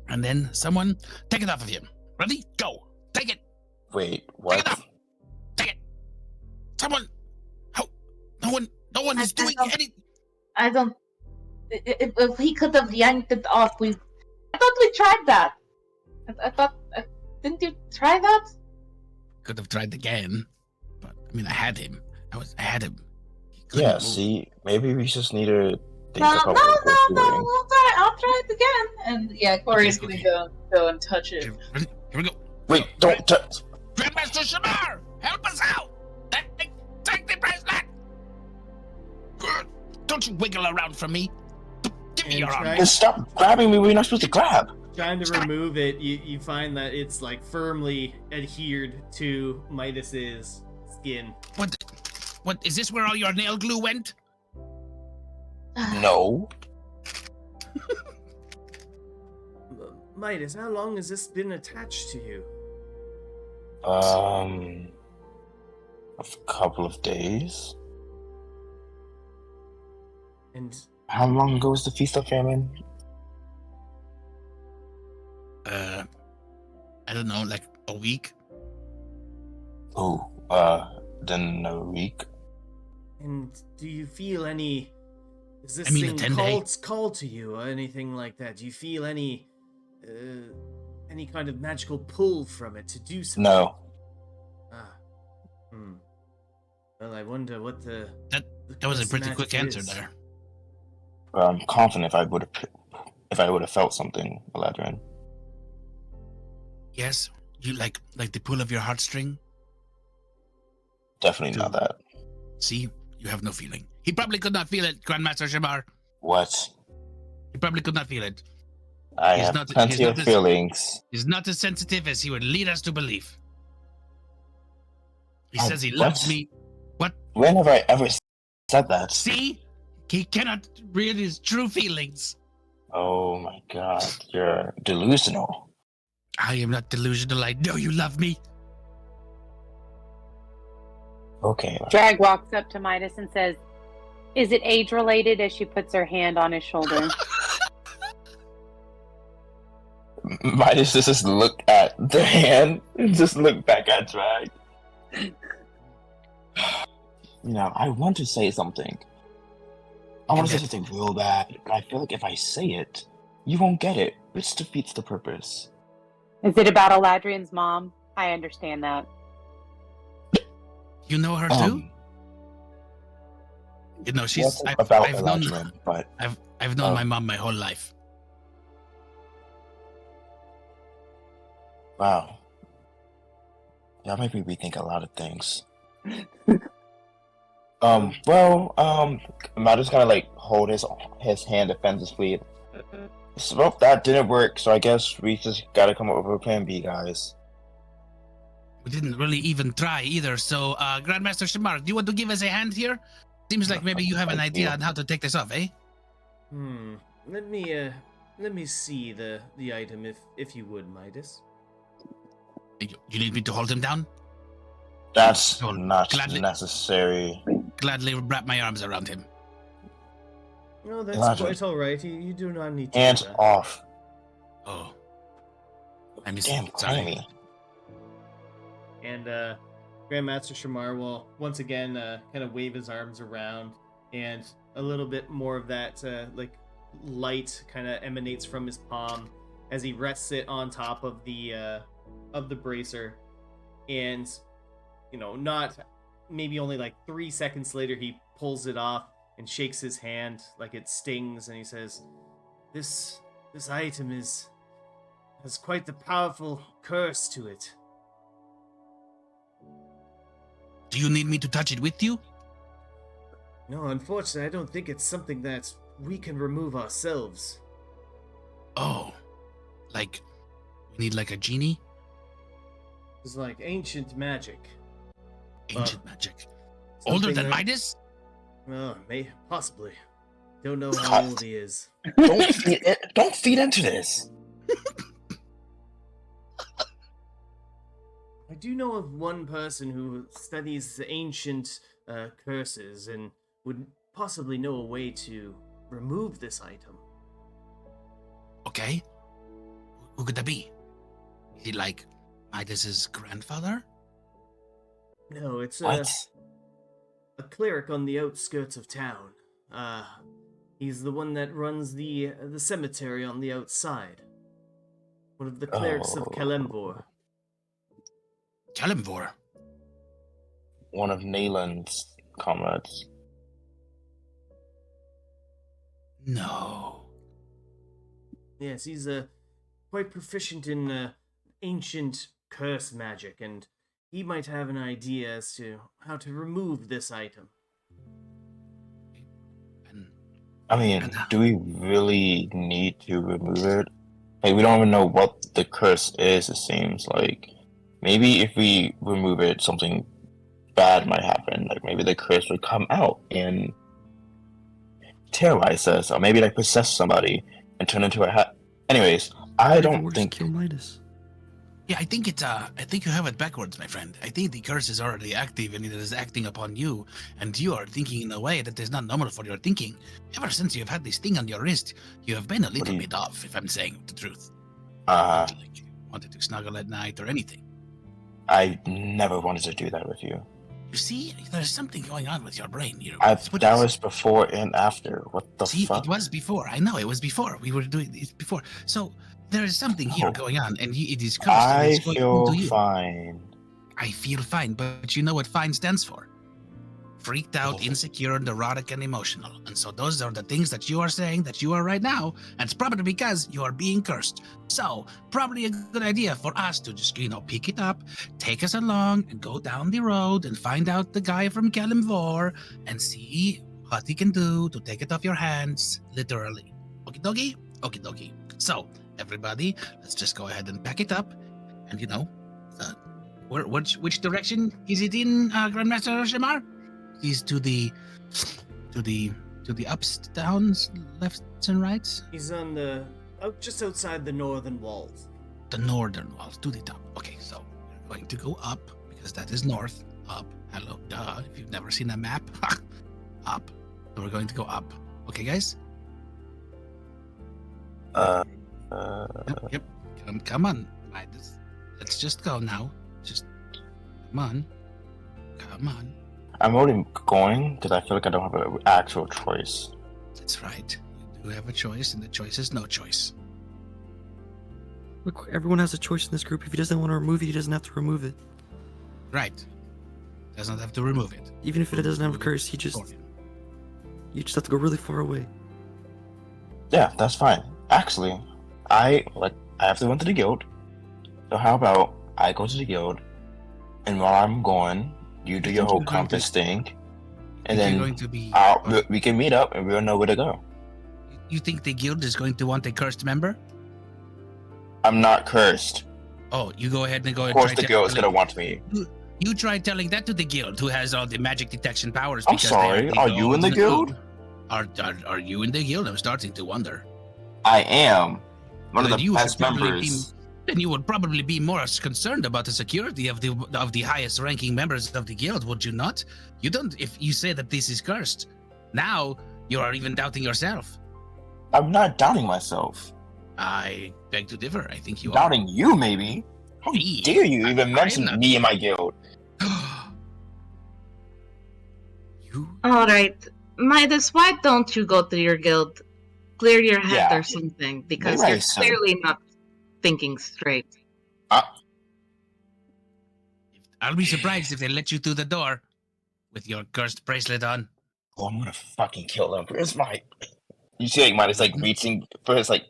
And then someone take it off of him. Ready? Go. Take it. Wait, Take what? it off. Take it. Someone. No one is doing anything. I don't. If he could have yanked it off, I thought we tried that. I thought. Didn't you try that? Could have tried again, but I mean, I had him. I had him. Yeah, see, maybe we just need to think No, about what we're doing. we'll try. I'll try it again. And yeah, Corey's Okay. gonna go and touch it. Here we go. Wait, don't touch. Grandmaster Shamar, help us out! Take the bracelet! Don't you wiggle around from me. Give me And your arm. try- Just stop grabbing me. We're not supposed to grab. Trying to remove it, you find that it's like firmly adhered to Midas's skin. What is this where all your nail glue went? No. Midas, how long has this been attached to you? A couple of days. And How long ago was the Feast of Famine? I don't know, like a week. Oh, then a week. and do you feel any? Is this I mean, a thing 10-day. called to you or anything like that? Do you feel any kind of magical pull from it to do something? No. Ah. Well, I wonder what the. That was a pretty quick answer there. I'm confident if I would have felt something, Eladrin. Yes, you like the pull of your heartstring. Definitely not that. See, you have no feeling. He probably could not feel it, Grandmaster Shamar. What? He probably could not feel it. I He's have not- plenty he's not of as- feelings. He's not as sensitive as he would lead us to believe. He Oh, says he what? loves me. What? When have I ever said that? See? He cannot read his true feelings. Oh my god, you're delusional. I am not delusional. I know you love me. Okay. Drag walks up to Midas and says, "Is it age related?" As she puts her hand on his shoulder. Midas just look at the hand and just look back at Drag. You know, I want to say something. I want to say something real bad, but I feel like if I say it, you won't get it, which defeats the purpose. Is it about Eladrin's mom? I understand that. You know her too? You know, she's. Wasn't about I've known. Eladrin, but I've known my mom my whole life. wow. Y'all make me rethink a lot of things. Matt just kind of like hold his hand defensively. So that didn't work, so I guess we just gotta come up with a plan B, guys. We didn't really even try either. So, Grandmaster Shamar, do you want to give us a hand here? Seems like maybe you have an idea on how to take this off, eh? Let me see the item if you would, Midas. You need me to hold him down? That's Sure, not gladly. necessary. Gladly wrap my arms around him. No, that's Elijah. quite all right. You do not need to. Hands do that. off. Oh. I'm Damn, sorry. clammy. And Grandmaster Shamar will once again kind of wave his arms around, and a little bit more of that like light kind of emanates from his palm as he rests it on top of the bracer, and not maybe only like 3 seconds later he pulls it off and shakes his hand like it stings, and he says, "This item has quite the powerful curse to it." Do you need me to touch it with you? No, unfortunately, I don't think it's something that we can remove ourselves. Oh, like we need like a genie? It's like ancient magic. Ancient magic. Older than Midas? Possibly. Don't know how old he is. Don't feed into this. I do know of one person who studies the ancient curses and would possibly know a way to remove this item. Okay. Who could that be? Is he like Midas's grandfather? No, it's What? a cleric on the outskirts of town. He's the one that runs the cemetery on the outside. One of the clerics of Kalimvor. Kalimvor? One of Nayland's comrades. No. Yes, he's quite proficient in ancient curse magic, and he might have an idea as to how to remove this item. I mean, do we really need to remove it? Like, we don't even know what the curse is, it seems like. Maybe if we remove it, something bad might happen. Like, maybe the curse would come out and terrorize us, or maybe, like, possess somebody and turn into a hat. Anyways, I don't think... Kill Midas. Yeah, I think you have it backwards, my friend. I think the curse is already active and it is acting upon you, and you are thinking in a way that is not normal for your thinking. Ever since you have had this thing on your wrist, you have been a little bit off, if I'm saying the truth. Like, wanted to snuggle at night or anything. I never wanted to do that with you. You see, there's something going on with your brain. That was before and after. What the fuck? It was before. I know, it was before. We were doing this before. So, there is something here going on, and it is cursed. I feel fine. I feel fine, but you know what fine stands for? Freaked out, insecure, neurotic, and emotional. And so those are the things that you are saying that you are right now, and it's probably because you are being cursed. So, probably a good idea for us to just, pick it up, take us along, and go down the road and find out the guy from Kalimvor and see what he can do to take it off your hands, literally. Okie dokie? Okie dokie. So, everybody, let's just go ahead and pack it up, and which direction is it in, Grandmaster Shamar? He's to the ups, downs, lefts, and rights. He's on just outside the northern walls. The northern walls, to the top. Okay, so we're going to go up because that is north. Up. Hello, duh. If you've never seen a map, up. So we're going to go up. Okay, guys. Yep. Come on, Midas. Let's just go now. Just come on. I'm already going because I feel like I don't have an actual choice. That's right. You do have a choice, and the choice is no choice. Look, everyone has a choice in this group. If he doesn't want to remove it, he doesn't have to remove it. Right. Doesn't have to remove it. Even if it doesn't have a curse, you just have to go really far away. Yeah, that's fine. Actually, I have to go into the guild. So how about I go to the guild, and while I'm going, you do your whole compass thing, and then we can meet up and we'll know where to go. You think the guild is going to want a cursed member? I'm not cursed. Oh, you go ahead and go. Of course, the guild is gonna want me. You try telling that to the guild, who has all the magic detection powers. I'm sorry. Are you in the guild? Are you in the guild? I'm starting to wonder. I am one of the best members. Then you would probably be more concerned about the security of the highest ranking members of the guild, would you not? You don't. If you say that this is cursed, now you are even doubting yourself. I'm not doubting myself. I beg to differ. I think you are doubting you, maybe. How dare you even mention me and my guild? All right, Midas, why don't you go to your guild, clear your head or something, because you're clearly not thinking straight. I'll be surprised if they let you through the door with your cursed bracelet on. Oh, I'm gonna fucking kill them. Where's my... You see, like, Midas, like, reaching for his, like,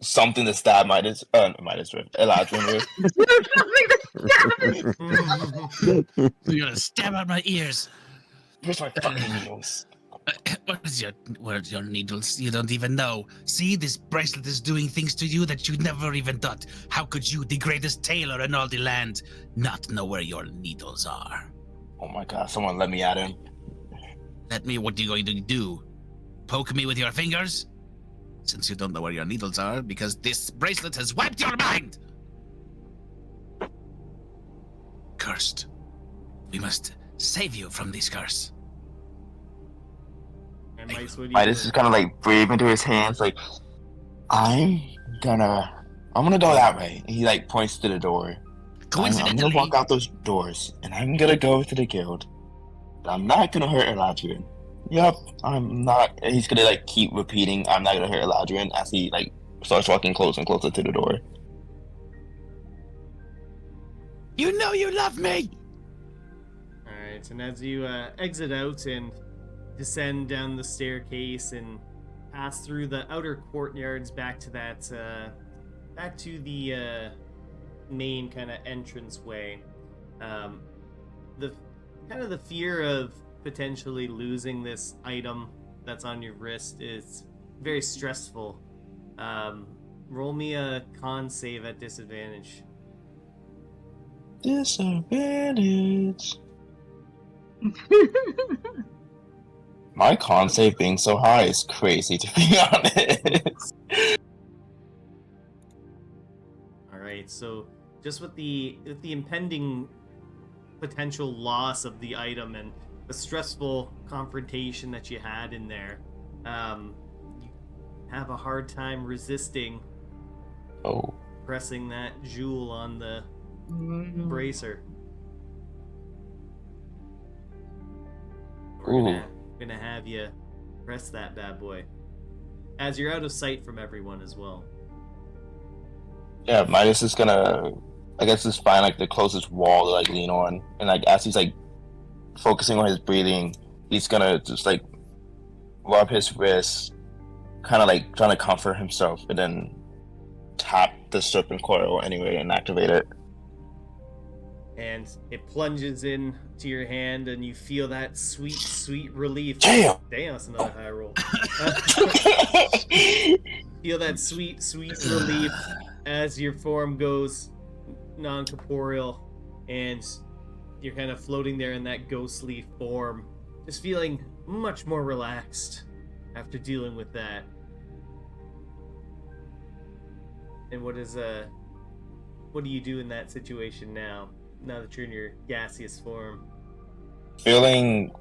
something to stab Midas with, Eladrin with. You're gonna stab out my ears. Where's my fucking needles? Where's your needles? You don't even know. See, this bracelet is doing things to you that you never even thought. How could you, the greatest tailor in all the land, not know where your needles are? Oh my god, someone let me at him. Let me, what are you going to do? Poke me with your fingers? Since you don't know where your needles are, because this bracelet has wiped your mind! Cursed. We must save you from this curse. And Mice, what do you Midas do? is kind of like breathe into his hands, like, I'm gonna go that way. And he like points to the door. I'm Coincidentally, gonna walk out those doors, and I'm gonna go to the guild. But I'm not gonna hurt Eladrin. Yep, I'm not. And he's gonna like keep repeating, "I'm not gonna hurt Eladrin," as he like starts walking closer and closer to the door. you know you love me! Alright, and as you exit out and descend down the staircase and pass through the outer courtyards back to that, back to the main kind of entranceway, the kind of the fear of potentially losing this item that's on your wrist is very stressful. Roll me a con save at disadvantage. Disadvantage. My con save being so high is crazy, to be honest. Alright, so just with the impending potential loss of the item and the stressful confrontation that you had in there, you have a hard time resisting Oh. pressing that jewel on the bracer. We're gonna have you press that bad boy as you're out of sight from everyone as well. Yeah, Midas is gonna, I guess, just find like the closest wall to like lean on, and like as he's like focusing on his breathing, he's gonna just like rub his wrist, kind of like trying to comfort himself, and then tap the serpent coil anyway and activate it. And it plunges in to your hand, and you feel that sweet, sweet relief. Damn! Damn, that's another high roll. Feel that sweet, sweet relief as your form goes non-corporeal, and you're kind of floating there in that ghostly form, just feeling much more relaxed after dealing with that. And what do you do in that situation now that you're in your gaseous form? Feeling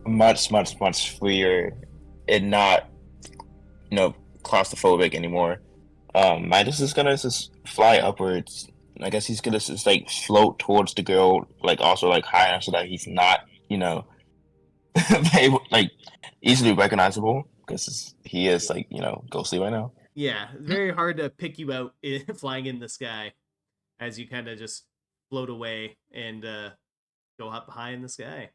much, much, much freer and not, claustrophobic anymore. Midas is gonna just fly upwards. I guess he's gonna just like float towards the girl, like also like high enough so that he's not, like easily recognizable because he is like ghostly right now. Yeah, very hard to pick you out flying in the sky as you kind of just float away and go up high in the sky.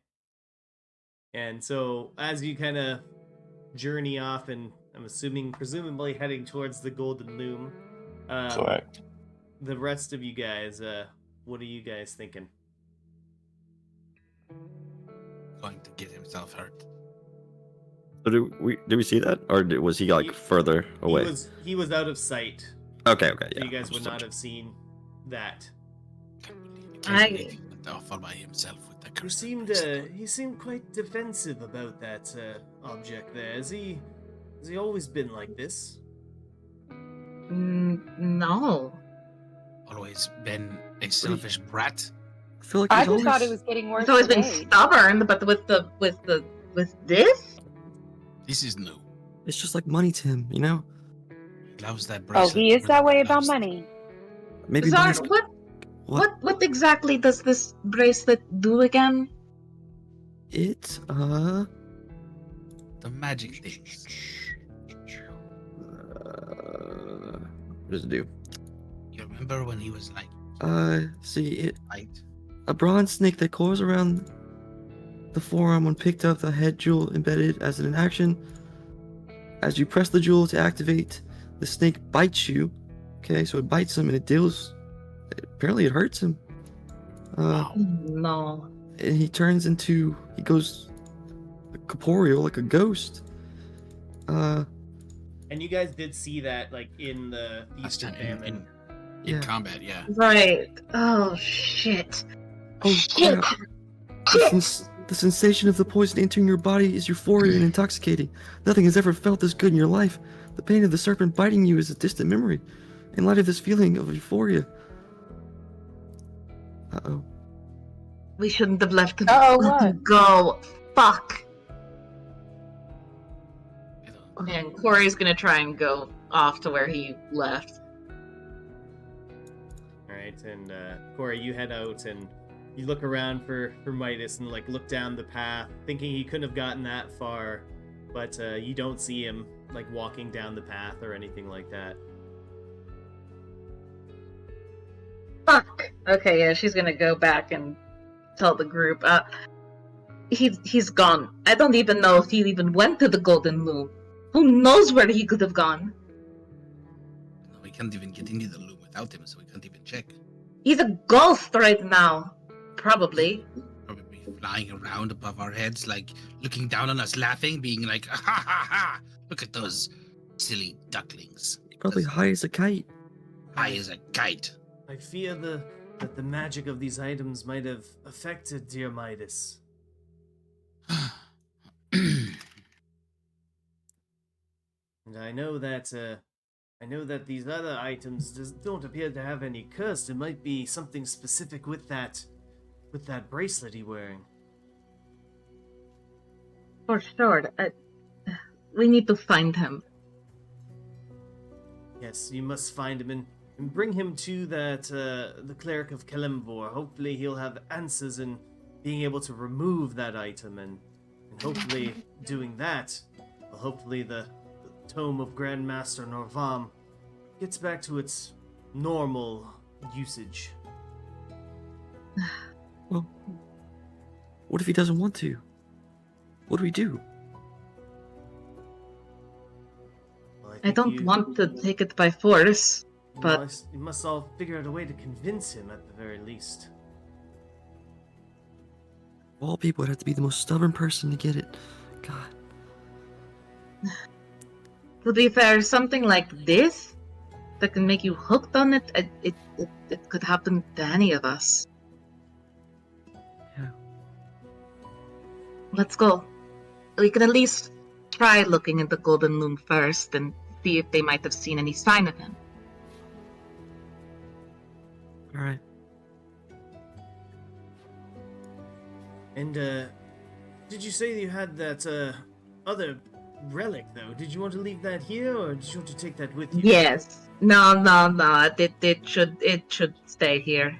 And so as you kind of journey off, and I'm assuming presumably heading towards the Golden Loom, Correct. the rest of you guys, what are you guys thinking? Going to get himself hurt. So did we see that, or was he like further away? He was out of sight. Okay, So yeah. you guys would not have seen that. Can't believe he went off all by himself with the curse. He seemed quite defensive about that object there. Has he always been like this? No. Always been a selfish brat. I feel like I he's just thought always- it was getting worse. He's always been today. stubborn, but with this? This is new. It's just like money to him, He loves that Oh, bracelet. he is that way about Loves- money. Maybe Zar, money's- what exactly does this bracelet do again? It's The magic things. what does it do? You remember when he was like, See it. light? A bronze snake that coils around the forearm when picked up, the head jewel embedded as an action. As you press the jewel to activate, the snake bites you. Okay, so it bites him and it deals. Apparently, it hurts him. Wow. No. And he goes corporeal, like a ghost. And you guys did see that, like, in the Feast of Famine. In combat, yeah. Right. Oh, shit. Oh, Shit. crap. The sensation of the poison entering your body is euphoria and intoxicating. Nothing has ever felt this good in your life. The pain of the serpent biting you is a distant memory. In light of this feeling of euphoria. Uh-oh. We shouldn't have left him. Uh-oh, Let what? him go. Fuck. I don't- And Corey's gonna try and go off to where he left. Alright, and Corey, you head out and you look around for Midas and like look down the path, thinking he couldn't have gotten that far, but you don't see him like walking down the path or anything like that. Fuck. Okay, yeah, she's gonna go back and tell the group. He's gone. I don't even know if he even went to the Golden Loom. Who knows where he could have gone? No, we can't even get into the loop without him, so we can't even check. He's a ghost right now. Probably. Probably flying around above our heads, like looking down on us, laughing, being like, ha ha ha! Look at those silly ducklings. Probably high as a kite. High as a kite. I fear that the magic of these items might have affected dear Midas. And I know that these other items don't appear to have any curse. It might be something specific with that bracelet he's wearing. For sure. We need to find him. Yes, you must find him and bring him to that the cleric of Kalimvor. Hopefully he'll have answers in being able to remove that item, and hopefully doing that, well, hopefully the Tome of Grandmaster Norvom gets back to its normal usage. Well, what if he doesn't want to? What do we do? Well, I think don't want to take it by force, but you must all figure out a way to convince him at the very least. Of all people, it'd have to be the most stubborn person to get it. God. to be fair, something like this that can make you hooked on it, it could happen to any of us. Yeah. Let's go. We can at least try looking at the Golden Loom first and see if they might have seen any sign of him. All right. And did you say you had that other relic though? Did you want to leave that here, or did you want to take that with you? Yes. No. It should stay here.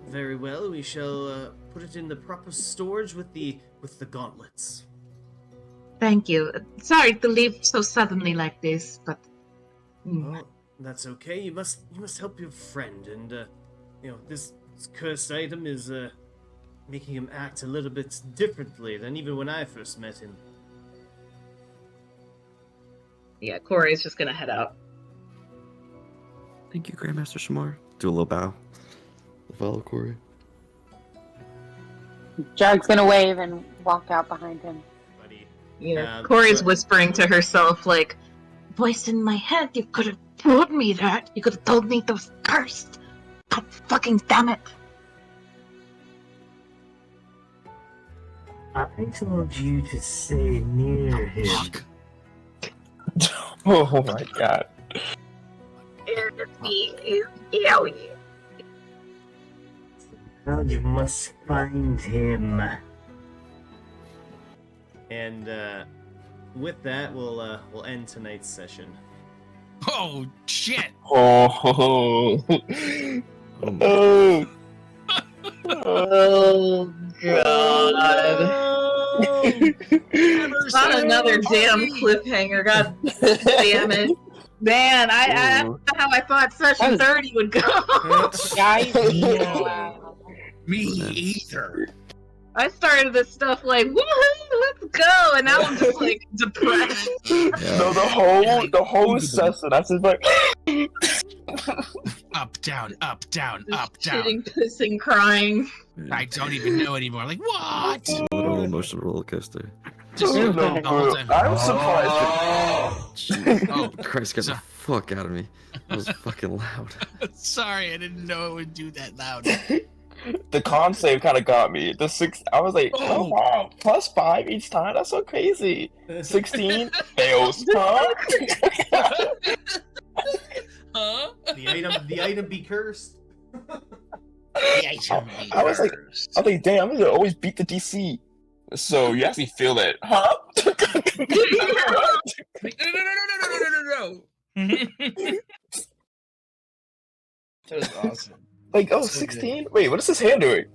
Very well. We shall put it in the proper storage with the gauntlets. Thank you. Sorry to leave so suddenly like this, but Oh, that's okay. You must help your friend, and this cursed item is making him act a little bit differently than even when I first met him. yeah, Corey's just gonna head out. Thank you, Grandmaster Shamar. Do a little bow. Follow Corey. Jug's gonna wave and walk out behind him. Buddy. Yeah, Corey's but- whispering to herself, like, voice in my head, you could have told me that. You could have told me that was cursed. God fucking damn it. I told you to stay near him. Fuck. Oh my god. Now you must find him. And with that, we'll end tonight's session. Oh, shit! Oh. Oh my Oh. Oh, God. Not another damn cliffhanger, god damn it. Man, I don't know how I thought session 30 would go. Guys, Yeah. Me either. I started this stuff like, woohoo, let's go, and now I'm just like depressed. No, the whole session, I was like, Up, down, up, down, Just up, down. shitting, pissing, crying. I don't even know anymore. Like, what? A little emotional roller coaster. Just no, the whole bro, time. I'm surprised. Oh, Christ, get the So- fuck out of me. That was fucking loud. sorry, I didn't know it would do that loud. The con save kind of got me. The 6, I was like, oh wow, +5 each time. That's so crazy. 16 fails. Huh? Huh? The item be cursed. I was like, damn, I'm gonna always beat the DC. So you actually feel it, huh? No. That was awesome. Like, oh, So good. 16? Wait, what is this hand doing?